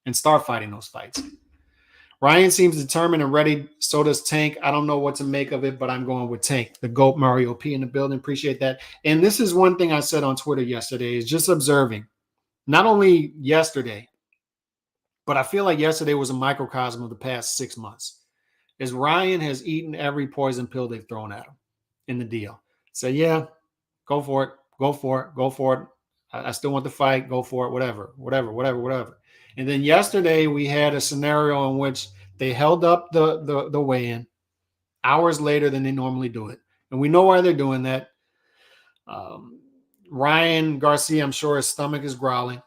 and start fighting those fights. Ryan seems determined and ready. So does Tank. I don't know what to make of it, but I'm going with Tank. The GOAT Mario P in the building. Appreciate that. And this is one thing I said on Twitter yesterday, is just observing. Not only yesterday, but I feel like yesterday was a microcosm of the past 6 months. Is Ryan has eaten every poison pill they've thrown at him in the deal. So yeah, go for it. Go for it. Go for it. I still want the fight. Go for it. Whatever. And then yesterday we had a scenario in which they held up the weigh-in hours later than they normally do it. And we know why they're doing that. Ryan Garcia, I'm sure his stomach is growling.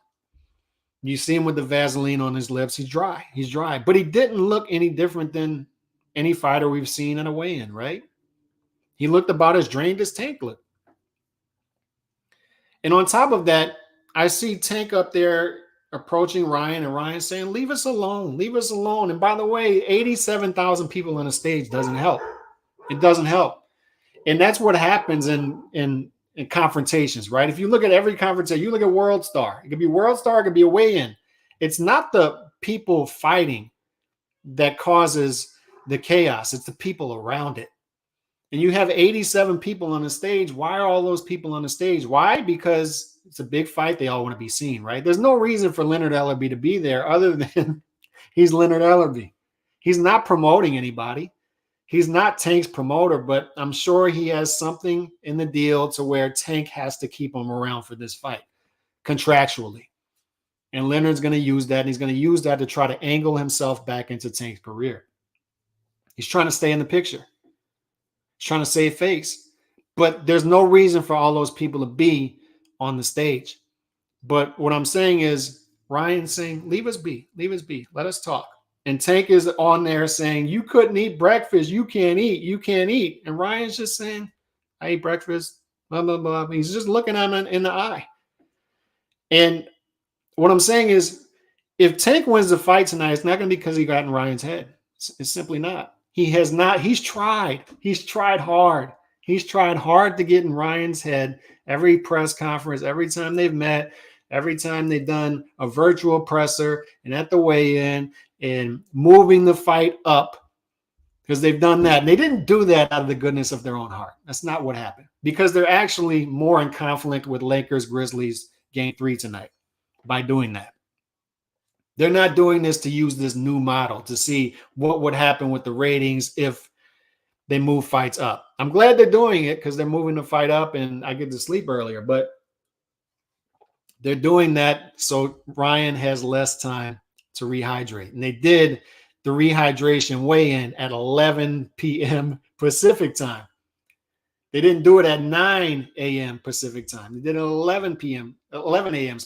You see him with the Vaseline on his lips. He's dry. He's dry. But he didn't look any different than any fighter we've seen at a weigh-in, right? He looked about as drained as Tank looked. And on top of that, I see Tank up there approaching Ryan, and Ryan saying, leave us alone. Leave us alone. And by the way, 87,000 people on the stage doesn't help. It doesn't help. And that's what happens in confrontations, right? If you look at every confrontation, you look at World Star. It could be World Star, it could be a weigh-in. It's not the people fighting that causes the chaos. It's the people around it. And you have 87 people on the stage. Why are all those people on the stage? Why? Because it's a big fight. They all want to be seen, right? There's no reason for Leonard Ellerbe to be there other than he's Leonard Ellerbe. He's not promoting anybody. He's not Tank's promoter, but I'm sure he has something in the deal to where Tank has to keep him around for this fight contractually. And Leonard's going to use that, and he's going to use that to try to angle himself back into Tank's career. He's trying to stay in the picture. He's trying to save face. But there's no reason for all those people to be on the stage. But what I'm saying is Ryan's saying, leave us be. Leave us be. Let us talk. And Tank is on there saying, you couldn't eat breakfast. You can't eat. You can't eat. And Ryan's just saying, I ate breakfast. Blah, blah, blah. He's just looking at him in the eye. And what I'm saying is, if Tank wins the fight tonight, it's not going to be because he got in Ryan's head. It's simply not. He has not. He's tried. He's tried hard. He's tried hard to get in Ryan's head every press conference, every time they've met, every time they've done a virtual presser and at the weigh-in and moving the fight up, because they've done that. And they didn't do that out of the goodness of their own heart. That's not what happened, because they're actually more in conflict with Lakers Grizzlies game 3 tonight by doing that. They're not doing this to use this new model to see what would happen with the ratings if they move fights up. I'm glad they're doing it because they're moving the fight up and I get to sleep earlier, but they're doing that so Ryan has less time to rehydrate. And they did the rehydration weigh-in at 11 p.m. Pacific time. They didn't do it at 9 a.m. Pacific time. They did it at 11 a.m.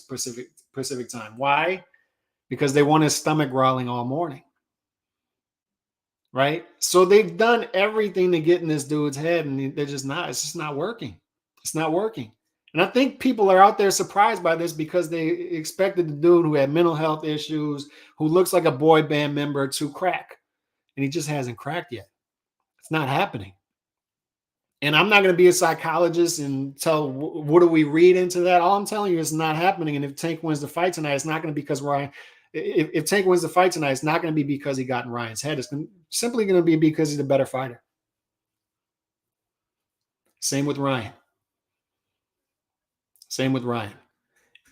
Pacific time. Why? Because they want his stomach growling all morning. Right? So they've done everything to get in this dude's head, and they're just not. It's just not working. It's not working. And I think people are out there surprised by this because they expected the dude who had mental health issues, who looks like a boy band member, to crack. And he just hasn't cracked yet. It's not happening. And I'm not going to be a psychologist and tell what do we read into that. All I'm telling you is it's not happening. And if Tank wins the fight tonight, it's not going to be because Ryan. If Tank wins the fight tonight, it's not going to be because he got in Ryan's head. It's simply going to be because he's a better fighter. Same with Ryan. Same with Ryan.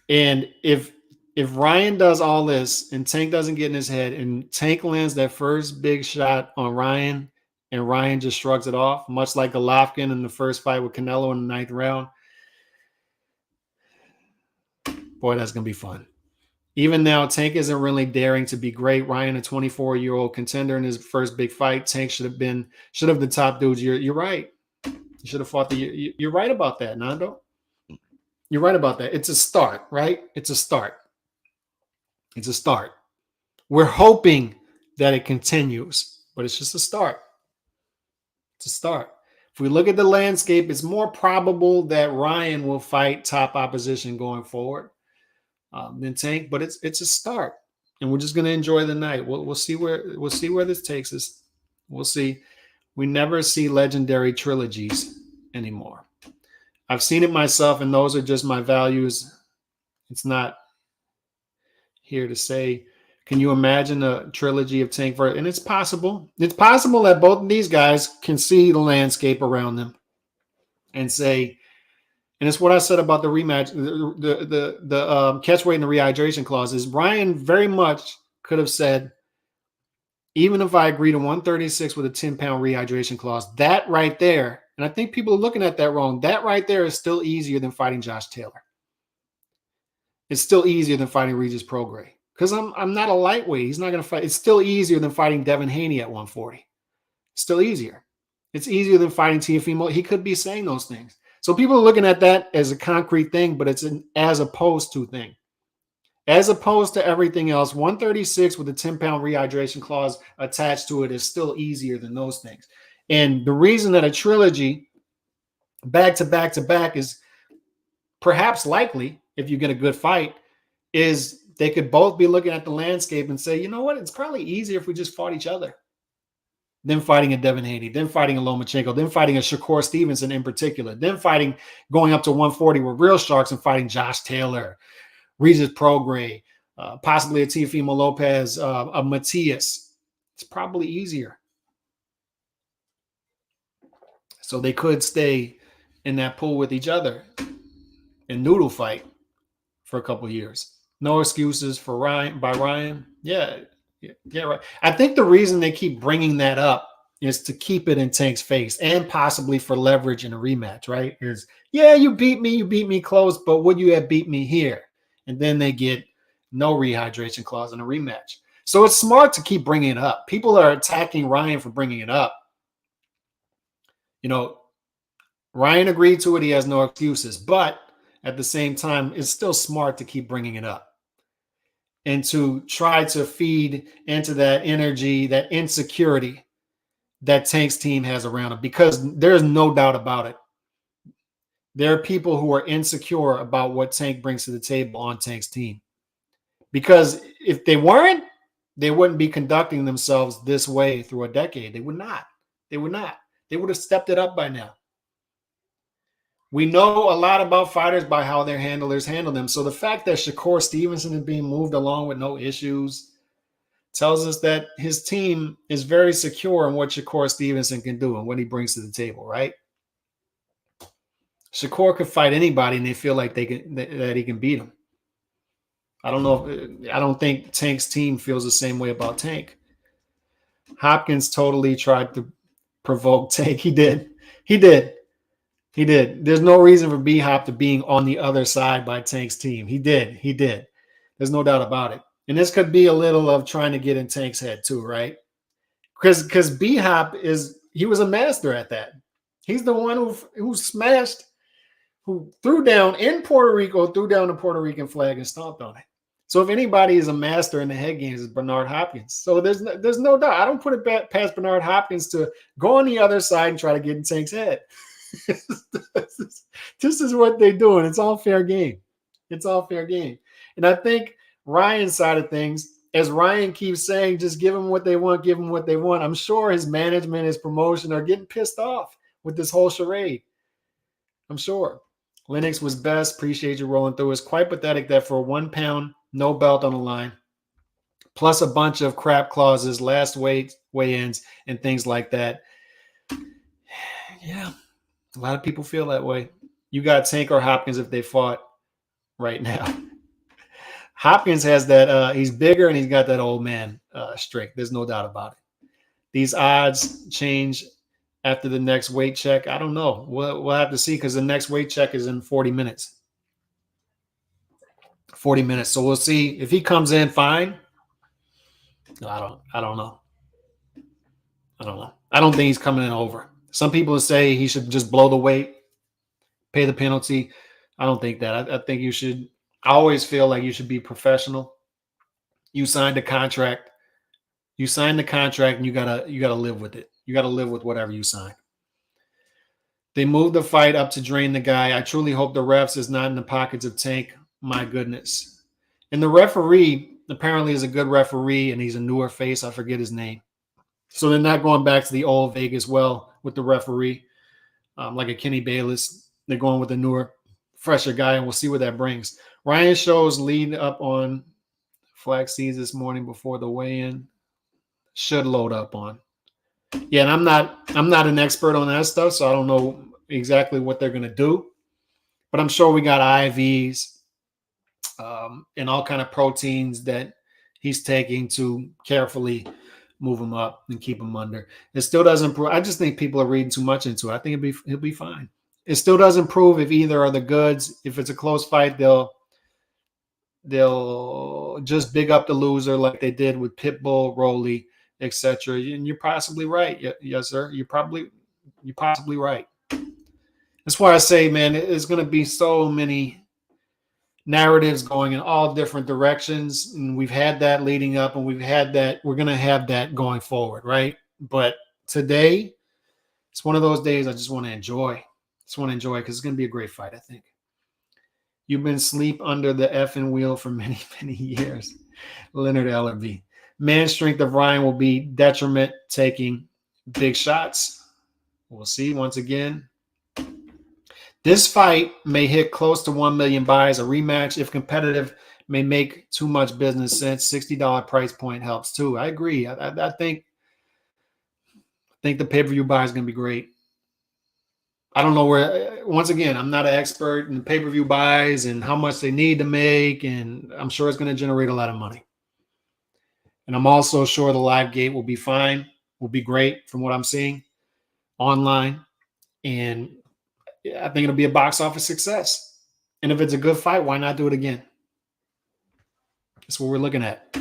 And if Ryan does all this and Tank doesn't get in his head and Tank lands that first big shot on Ryan and Ryan just shrugs it off, much like Golovkin in the first fight with Canelo in the 9th round, boy, that's going to be fun. Even now, Tank isn't really daring to be great. Ryan, a 24-year-old contender in his first big fight, Tank should have the top dudes. You're right. You should have fought you're right about that, Nando. You're right about that. It's a start, right? It's a start. It's a start. We're hoping that it continues, but it's just a start. It's a start. If we look at the landscape, it's more probable that Ryan will fight top opposition going forward than Tank, but it's a start, and we're just going to enjoy the night. We'll see where this takes us. We'll see. We never see legendary trilogies anymore. I've seen it myself, and those are just my values. It's not here to say, can you imagine a trilogy of Tank versus? And it's possible. It's possible that both of these guys can see the landscape around them and say, and it's what I said about the rematch, the catch weight and the rehydration clauses. Ryan very much could have said, even if I agree to 136 with a 10-pound rehydration clause, that right there, and I think people are looking at that wrong, that right there is still easier than fighting Josh Taylor. It's still easier than fighting Regis Prograis. Because I'm not a lightweight. He's not going to fight. It's still easier than fighting Devin Haney at 140. It's still easier. It's easier than fighting Teofimo. He could be saying those things. So people are looking at that as a concrete thing, but it's an as opposed to thing. As opposed to everything else, 136 with a 10-pound rehydration clause attached to it is still easier than those things. And the reason that a trilogy back to back to back is perhaps likely, if you get a good fight, is they could both be looking at the landscape and say, you know what, it's probably easier if we just fought each other than fighting a Devin Haney, then fighting a Lomachenko, then fighting a Shakur Stevenson in particular, then fighting going up to 140 with real sharks and fighting Josh Taylor, Regis Prograis, possibly a Teofimo Lopez, a Matias. It's probably easier. So they could stay in that pool with each other and noodle fight for a couple of years. No excuses for Ryan. Yeah, right. I think the reason they keep bringing that up is to keep it in Tank's face and possibly for leverage in a rematch, right? Is, yeah, you beat me close, but would you have beat me here? And then they get no rehydration clause in a rematch. So it's smart to keep bringing it up. People are attacking Ryan for bringing it up. You know, Ryan agreed to it. He has no excuses. But at the same time, it's still smart to keep bringing it up and to try to feed into that energy, that insecurity that Tank's team has around him, because there's no doubt about it. There are people who are insecure about what Tank brings to the table on Tank's team. Because if they weren't, they wouldn't be conducting themselves this way through a decade. They would not. They would not. They would have stepped it up by now. We know a lot about fighters by how their handlers handle them. So the fact that Shakur Stevenson is being moved along with no issues tells us that his team is very secure in what Shakur Stevenson can do and what he brings to the table, right? Shakur could fight anybody and they feel like that he can beat him. I don't think Tank's team feels the same way about Tank. Hopkins totally tried to provoke Tank. He did. There's no reason for B-Hop to being on the other side by Tank's team. He did. There's no doubt about it. And this could be a little of trying to get in Tank's head too, right? Because B-Hop he was a master at that. He's the one who smashed, who threw down in Puerto Rico, threw down the Puerto Rican flag and stomped on it. So if anybody is a master in the head games, it's Bernard Hopkins. So there's no doubt. I don't put it past Bernard Hopkins to go on the other side and try to get in Tank's head. This is what they're doing. It's all fair game. It's all fair game. And I think Ryan's side of things, as Ryan keeps saying, just give them what they want, give them what they want. I'm sure his management, his promotion are getting pissed off with this whole charade. I'm sure. Lennox was best. Appreciate you rolling through. It's quite pathetic that for 1 pound, no belt on the line, plus a bunch of crap clauses, last weigh-ins, and things like that. Yeah, a lot of people feel that way. You got Tank or Hopkins if they fought right now. Hopkins has that. He's bigger and he's got that old man streak. There's no doubt about it. These odds change after the next weight check. I don't know. We'll have to see because the next weight check is in 40 minutes. 40 minutes. So we'll see if he comes in fine. I don't know. I don't know. I don't think he's coming in over. Some people say he should just blow the weight, pay the penalty. I don't think that. I think you should. I always feel like you should be professional. You signed a contract. You signed the contract, and you gotta live with it. You gotta live with whatever you sign. They moved the fight up to drain the guy. I truly hope the refs is not in the pockets of Tank. My goodness. And the referee apparently is a good referee, and he's a newer face. I forget his name. So they're not going back to the old Vegas well with the referee, like a Kenny Bayless. They're going with a newer, fresher guy, and we'll see what that brings. Ryan shows lead up on flag seeds this morning before the weigh-in. Should load up on. Yeah, and I'm not an expert on that stuff, so I don't know exactly what they're gonna do. But I'm sure we got IVs and all kind of proteins that he's taking to carefully move him up and keep him under. It still doesn't prove. I just think people are reading too much into it. I think he'll be fine. It still doesn't prove if either are the goods. If it's a close fight, they'll just big up the loser like they did with Pitbull, Rolly, etc. And you're possibly right. Yes, sir. You're possibly right. That's why I say, man, there's going to be so many narratives going in all different directions, and we've had that leading up, and we've had that. We're going to have that going forward, right? But today, it's one of those days I just want to enjoy. Because it's going to be a great fight, I think. You've been asleep under the effing wheel for many, many years. Leonard Ellerby. Man strength of Ryan will be detriment taking big shots. We'll see once again. This fight may hit close to 1 million buys. A rematch, if competitive, may make too much business sense. $60 price point helps too. I agree. I think the pay-per-view buy is going to be great. I don't know where, once again, I'm not an expert in pay-per-view buys and how much they need to make, and I'm sure it's going to generate a lot of money. And I'm also sure the live gate will be fine, will be great from what I'm seeing online. And I think it'll be a box office success. And if it's a good fight, why not do it again? That's what we're looking at.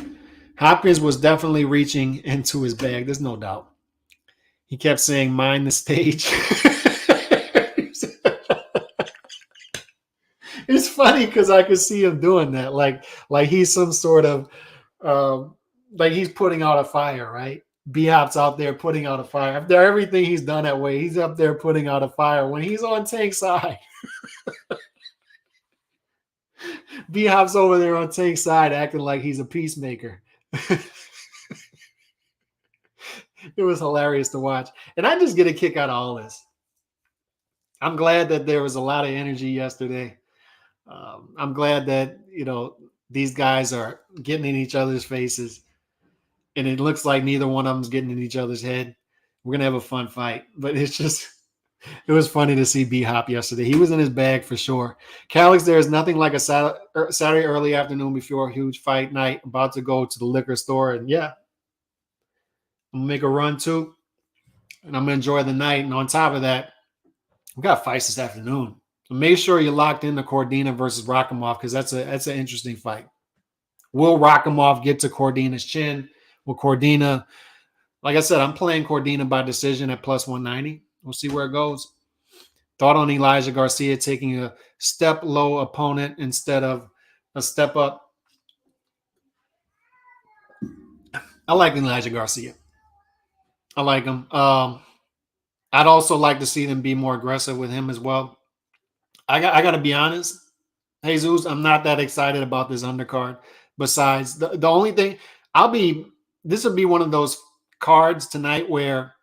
Hopkins was definitely reaching into his bag. There's no doubt. He kept saying, mind the stage. It's funny because I could see him doing that. Like he's some sort of, like he's putting out a fire, right? B-Hop's out there putting out a fire. After everything he's done that way, he's up there putting out a fire. When he's on Tank's side, B-Hop's over there on Tank's side acting like he's a peacemaker. It was hilarious to watch. And I just get a kick out of all this. I'm glad that there was a lot of energy yesterday. I'm glad that, these guys are getting in each other's faces. And it looks like neither one of them's getting in each other's head. We're going to have a fun fight. But it was funny to see B-Hop yesterday. He was in his bag for sure. Calix, there is nothing like a Saturday early afternoon before a huge fight night, about to go to the liquor store. And yeah, I'm going to make a run too. And I'm going to enjoy the night. And on top of that, we got fights this afternoon. So make sure you're locked into Cordina versus Rakhimov, because that's an interesting fight. Will Rakhimov get to Cordina's chin? Will Cordina, like I said, I'm playing Cordina by decision at plus 190. We'll see where it goes. Thought on Elijah Garcia taking a step low opponent instead of a step up. I like Elijah Garcia. I like him. I'd also like to see them be more aggressive with him as well. I got to be honest, Jesus, I'm not that excited about this undercard. Besides, the only thing this will be one of those cards tonight where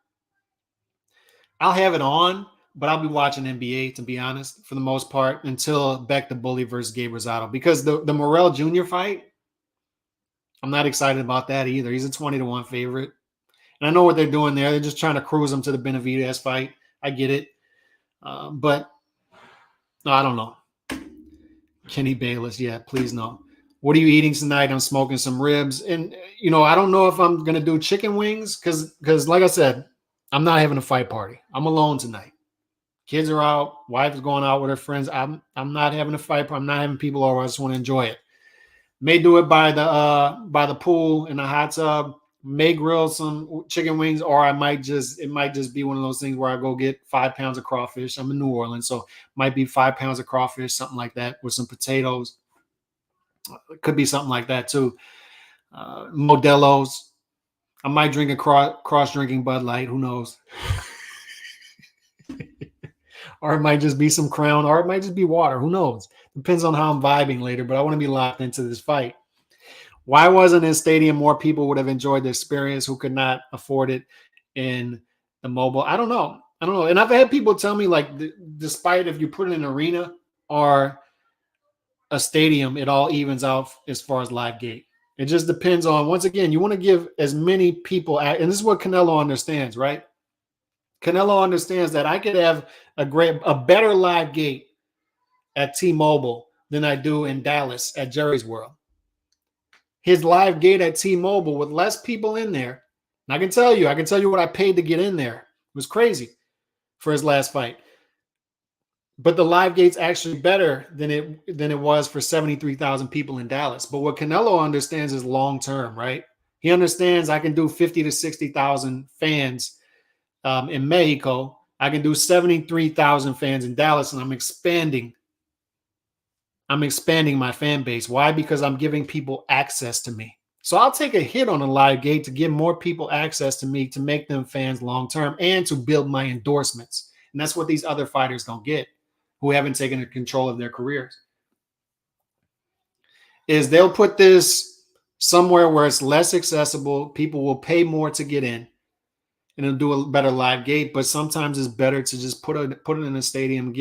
I'll have it on, but I'll be watching NBA, to be honest, for the most part, until Beck the Bully versus Gabe Rosado. Because the Morrell Jr. fight, I'm not excited about that either. He's a 20-1 favorite. And I know what they're doing there. They're just trying to cruise him to the Benavidez fight. I get it. But no, I don't know. Kenny Bayless, yeah, please no. What are you eating tonight? I'm smoking some ribs. And, I don't know if I'm going to do chicken wings because, like I said, I'm not having a fight party. I'm alone tonight. Kids are out. Wife is going out with her friends. I'm not having a fight party. I'm not having people over. I just want to enjoy it. May do it by the pool in the hot tub. May grill some chicken wings, or it might just be one of those things where I go get 5 pounds of crawfish. I'm in New Orleans, so it might be 5 pounds of crawfish, something like that, with some potatoes. It could be something like that too. Modelo's. I might drink a cross drinking Bud Light. Who knows? Or it might just be some Crown, or it might just be water. Who knows? Depends on how I'm vibing later, but I want to be locked into this fight. Why wasn't in stadium more people would have enjoyed the experience who could not afford it in the mobile? I don't know. And I've had people tell me, like, despite if you put it in an arena or a stadium, it all evens out as far as live gate. It just depends on, once again, you want to give as many people, and this is what Canelo understands, right? Canelo understands that I could have a better live gate at T-Mobile than I do in Dallas at Jerry's World. His live gate at T-Mobile with less people in there. And I can tell you what I paid to get in there. It was crazy for his last fight. But the live gate's actually better than it was for 73,000 people in Dallas. But what Canelo understands is long term, right? He understands I can do 50 to 60,000 fans in Mexico. I can do 73,000 fans in Dallas, and I'm expanding my fan base. Why? Because I'm giving people access to me. So I'll take a hit on a live gate to give more people access to me, to make them fans long term, and to build my endorsements. And that's what these other fighters don't get, who haven't taken control of their careers. Is they'll put this somewhere where it's less accessible. People will pay more to get in, and it'll do a better live gate. But sometimes it's better to just put it in a stadium,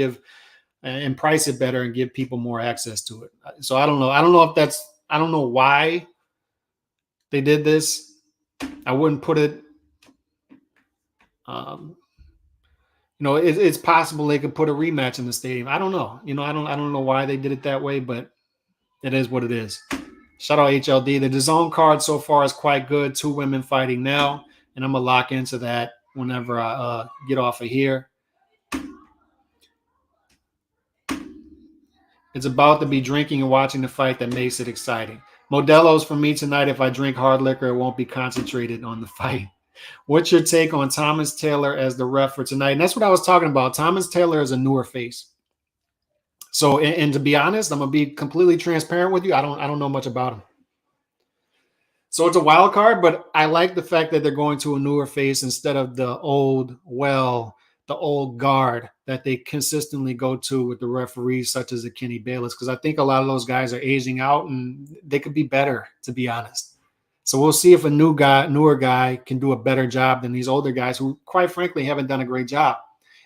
and price it better, and give people more access to it. So I don't know. I don't know why they did this. I wouldn't put it. It's possible they could put a rematch in the stadium. I don't know. I don't know why they did it that way, but it is what it is. Shout out HLD. The DAZN card so far is quite good. 2 women fighting now, and I'm gonna lock into that whenever I get off of here. It's about to be drinking and watching the fight that makes it exciting. Modelo's for me tonight. If I drink hard liquor, it won't be concentrated on the fight. What's your take on Thomas Taylor as the ref for tonight? And that's what I was talking about. Thomas Taylor is a newer face. So, and to be honest, I'm gonna be completely transparent with you. I don't know much about him. So it's a wild card, but I like the fact that they're going to a newer face instead of the old guard that they consistently go to with the referees, such as a Kenny Bayless, because I think a lot of those guys are aging out and they could be better, to be honest. So we'll see if a newer guy can do a better job than these older guys who, quite frankly, haven't done a great job.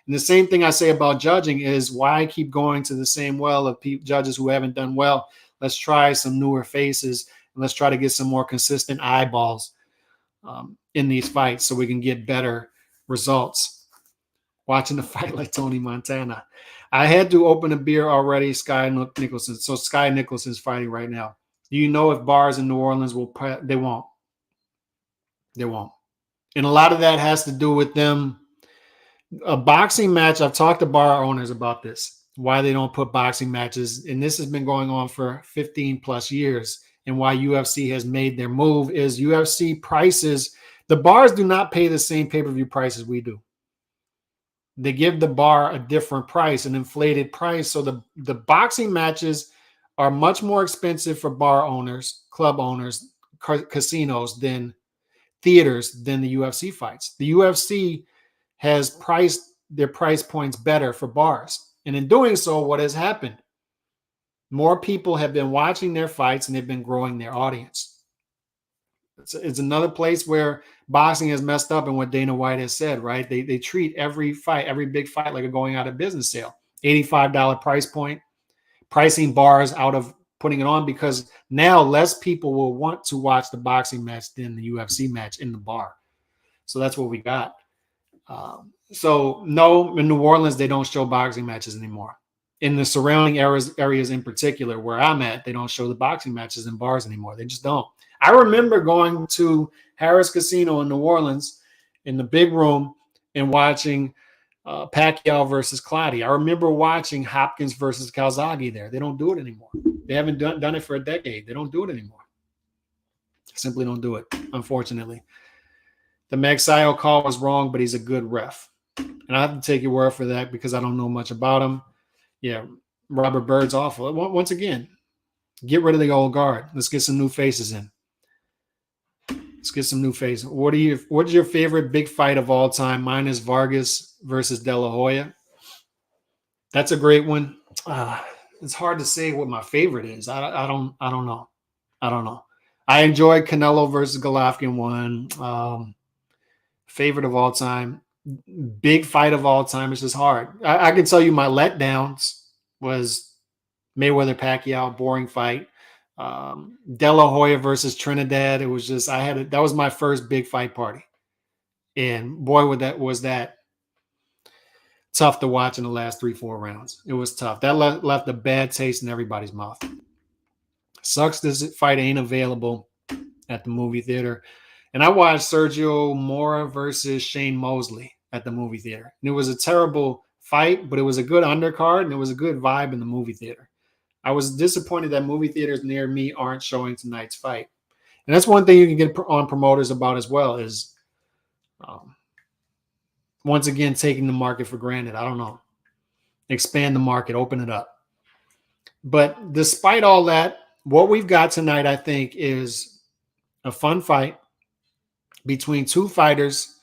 And the same thing I say about judging is why I keep going to the same well of judges who haven't done well. Let's try some newer faces, and let's try to get some more consistent eyeballs in these fights so we can get better results. Watching the fight like Tony Montana. I had to open a beer already, Sky Nicholson. So Sky Nicholson's fighting right now. Do you know if bars in New Orleans will – they won't. They won't. And a lot of that has to do with them. A boxing match, I've talked to bar owners about this, why they don't put boxing matches. And this has been going on for 15 plus years. And why UFC has made their move is UFC prices. The bars do not pay the same pay-per-view prices we do. They give the bar a different price, an inflated price. So the boxing matches are much more expensive for bar owners, club owners, casinos, than theaters, than the UFC fights. The UFC has priced their price points better for bars. And in doing so, what has happened? More people have been watching their fights and they've been growing their audience. It's another place where boxing has messed up, and what Dana White has said, right? They treat every fight, every big fight, like a going out of business sale. $85 price point, pricing bars out of putting it on, because now less people will want to watch the boxing match than the UFC match in the bar. So that's what we got. So no, in New Orleans, they don't show boxing matches anymore. In the surrounding areas in particular, where I'm at, they don't show the boxing matches in bars anymore. They just don't. I remember going to Harris Casino in New Orleans in the big room and watching Pacquiao versus Clottey. I remember watching Hopkins versus Calzaghe there. They don't do it anymore. They haven't done it for a decade. They don't do it anymore. Simply don't do it, unfortunately. The Magsayo call was wrong, but he's a good ref. And I have to take your word for that because I don't know much about him. Yeah, Robert Bird's awful. Once again, get rid of the old guard. Let's get some new faces in. Let's get some new faces. What's your favorite big fight of all time? Mine is Vargas versus De La Hoya. That's a great one. It's hard to say what my favorite is. I don't know. I don't know. I enjoyed Canelo versus Golovkin one. Favorite of all time. Big fight of all time. It's just hard. I can tell you my letdowns was Mayweather Pacquiao, boring fight. De La Hoya versus Trinidad. It was just that was my first big fight party, and boy, was that tough to watch in the last 3-4 rounds. It was tough. That left a bad taste in everybody's mouth. Sucks this fight ain't available at the movie theater. And I watched Sergio Mora versus Shane Mosley at the movie theater. And it was a terrible fight, but it was a good undercard and it was a good vibe in the movie theater. I was disappointed that movie theaters near me aren't showing tonight's fight. And that's one thing you can get on promoters about as well is, once again, taking the market for granted. I don't know. Expand the market, open it up. But despite all that, what we've got tonight, I think, is a fun fight between two fighters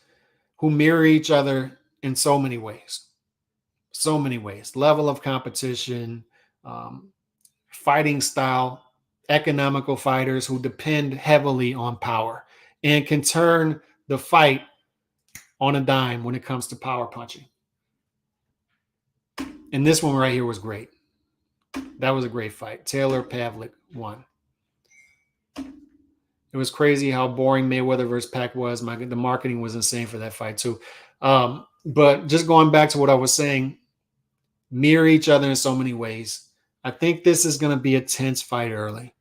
who mirror each other in so many ways. So many ways. Level of competition, fighting style, economical fighters who depend heavily on power and can turn the fight on a dime when it comes to power punching. And this one right here was great. That was a great fight. Taylor Pavlik won. It was crazy how boring Mayweather versus Pac was. The marketing was insane for that fight too. But just going back to what I was saying, mirror each other in so many ways. I think this is going to be a tense fight early.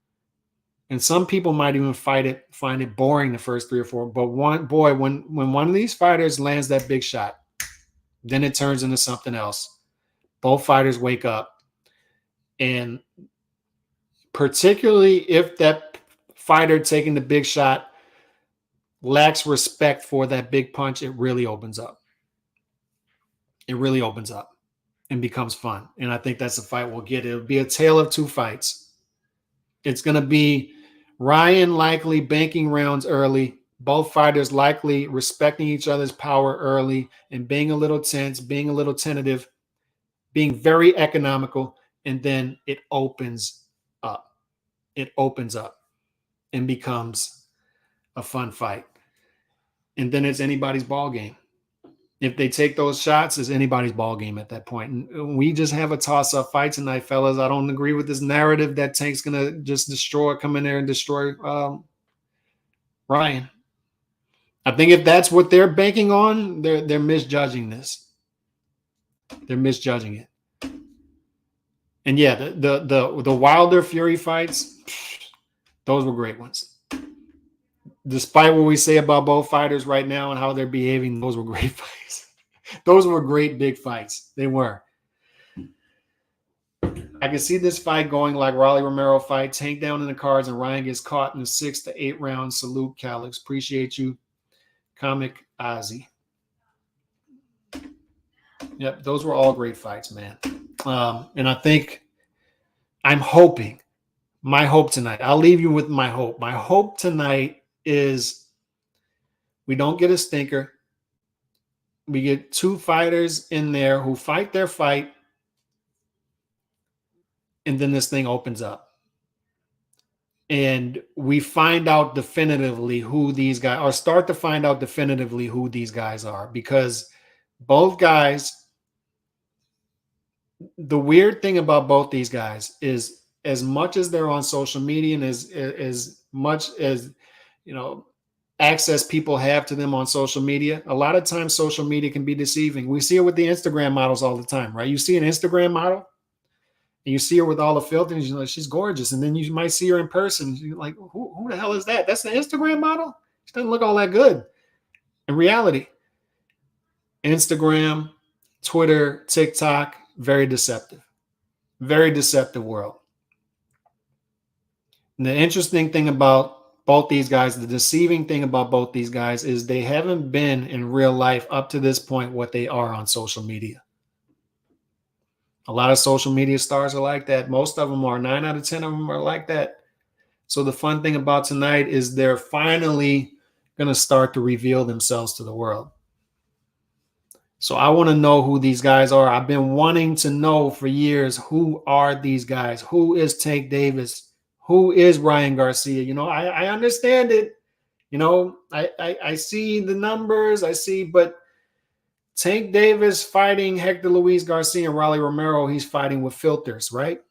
And some people might even find it boring the first 3 or 4. But when one of these fighters lands that big shot, then it turns into something else. Both fighters wake up. And particularly if that fighter taking the big shot lacks respect for that big punch, it really opens up. It really opens up and becomes fun. And I think that's the fight we'll get. It'll be a tale of two fights. It's going to be Ryan likely banking rounds early, both fighters likely respecting each other's power early and being a little tense, being a little tentative, being very economical, and then it opens up. It opens up and becomes a fun fight. And then it's anybody's ball game. If they take those shots, it's anybody's ball game at that point. And we just have a toss-up fight tonight, fellas. I don't agree with this narrative that Tank's going to just come in there and destroy Ryan. I think if that's what they're banking on, they're misjudging this. They're misjudging it. And yeah, the Wilder Fury fights, those were great ones. Despite what we say about both fighters right now and how they're behaving, those were great fights. Those were great big fights. They were. I can see this fight going like Rolly Romero fight, Tank down in the cards, and Ryan gets caught in the 6 to 8 round. Salute, Calix. Appreciate you, Comic Ozzy. Yep, those were all great fights, man. And I think I'm hoping, my hope tonight, I'll leave you with my hope. My hope tonight is we don't get a stinker. We get two fighters in there who fight their fight And then this thing opens up. And we find out definitively who these guys are, start to find out definitively who these guys are, because both guys, the weird thing about both these guys is, as much as they're on social media and as much as, access people have to them on social media, a lot of times social media can be deceiving. We see it with the Instagram models all the time, right? You see an Instagram model and you see her with all the filters, she's gorgeous. And then you might see her in person. You're like, who the hell is that? That's the Instagram model? She doesn't look all that good. In reality, Instagram, Twitter, TikTok, very deceptive world. And the interesting thing about both these guys, the deceiving thing about both these guys, is they haven't been in real life up to this point what they are on social media. A lot of social media stars are like that. Most of them are. 9 out of 10 of them are like that. So the fun thing about tonight is they're finally going to start to reveal themselves to the world. So I want to know who these guys are. I've been wanting to know for years, who are these guys? Who is Tank Davis? Who is Ryan Garcia? I understand it. I see the numbers. But Tank Davis fighting Hector Luis Garcia and Rolly Romero, he's fighting with filters, right?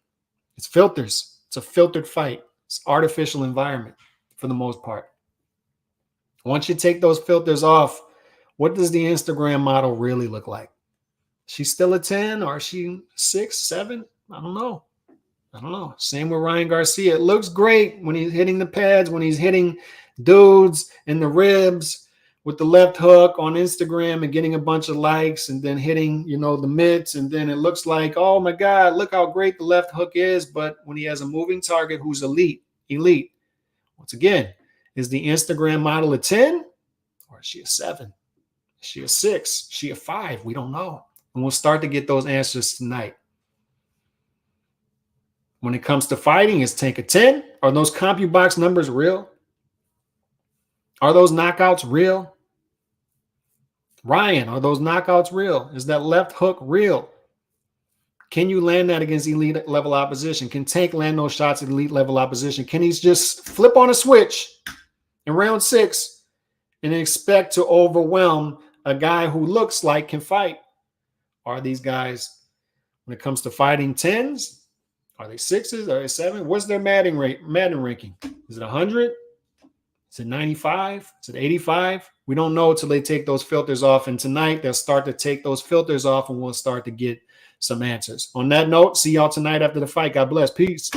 It's filters. It's a filtered fight. It's artificial environment for the most part. Once you take those filters off, what does the Instagram model really look like? She's still a 10, or is she 6, 7? I don't know. Same with Ryan Garcia. It looks great when he's hitting the pads, when he's hitting dudes in the ribs with the left hook on Instagram and getting a bunch of likes, and then hitting, the mitts. And then it looks like, oh my God, look how great the left hook is. But when he has a moving target who's elite, once again, is the Instagram model a 10, or is she a 7? Is she a 6? Is she a 5? We don't know. And we'll start to get those answers tonight. When it comes to fighting, is Tank a 10? Are those CompuBox numbers real? Are those knockouts real? Ryan, are those knockouts real? Is that left hook real? Can you land that against elite level opposition? Can Tank land those shots at elite level opposition? Can he just flip on a switch in round 6 and expect to overwhelm a guy who looks like can fight? Are these guys, when it comes to fighting, 10s? Are they 6s? Are they 7? What's their Madden ranking? Is it 100? Is it 95? Is it 85? We don't know until they take those filters off. And tonight, they'll start to take those filters off, and we'll start to get some answers. On that note, see y'all tonight after the fight. God bless. Peace.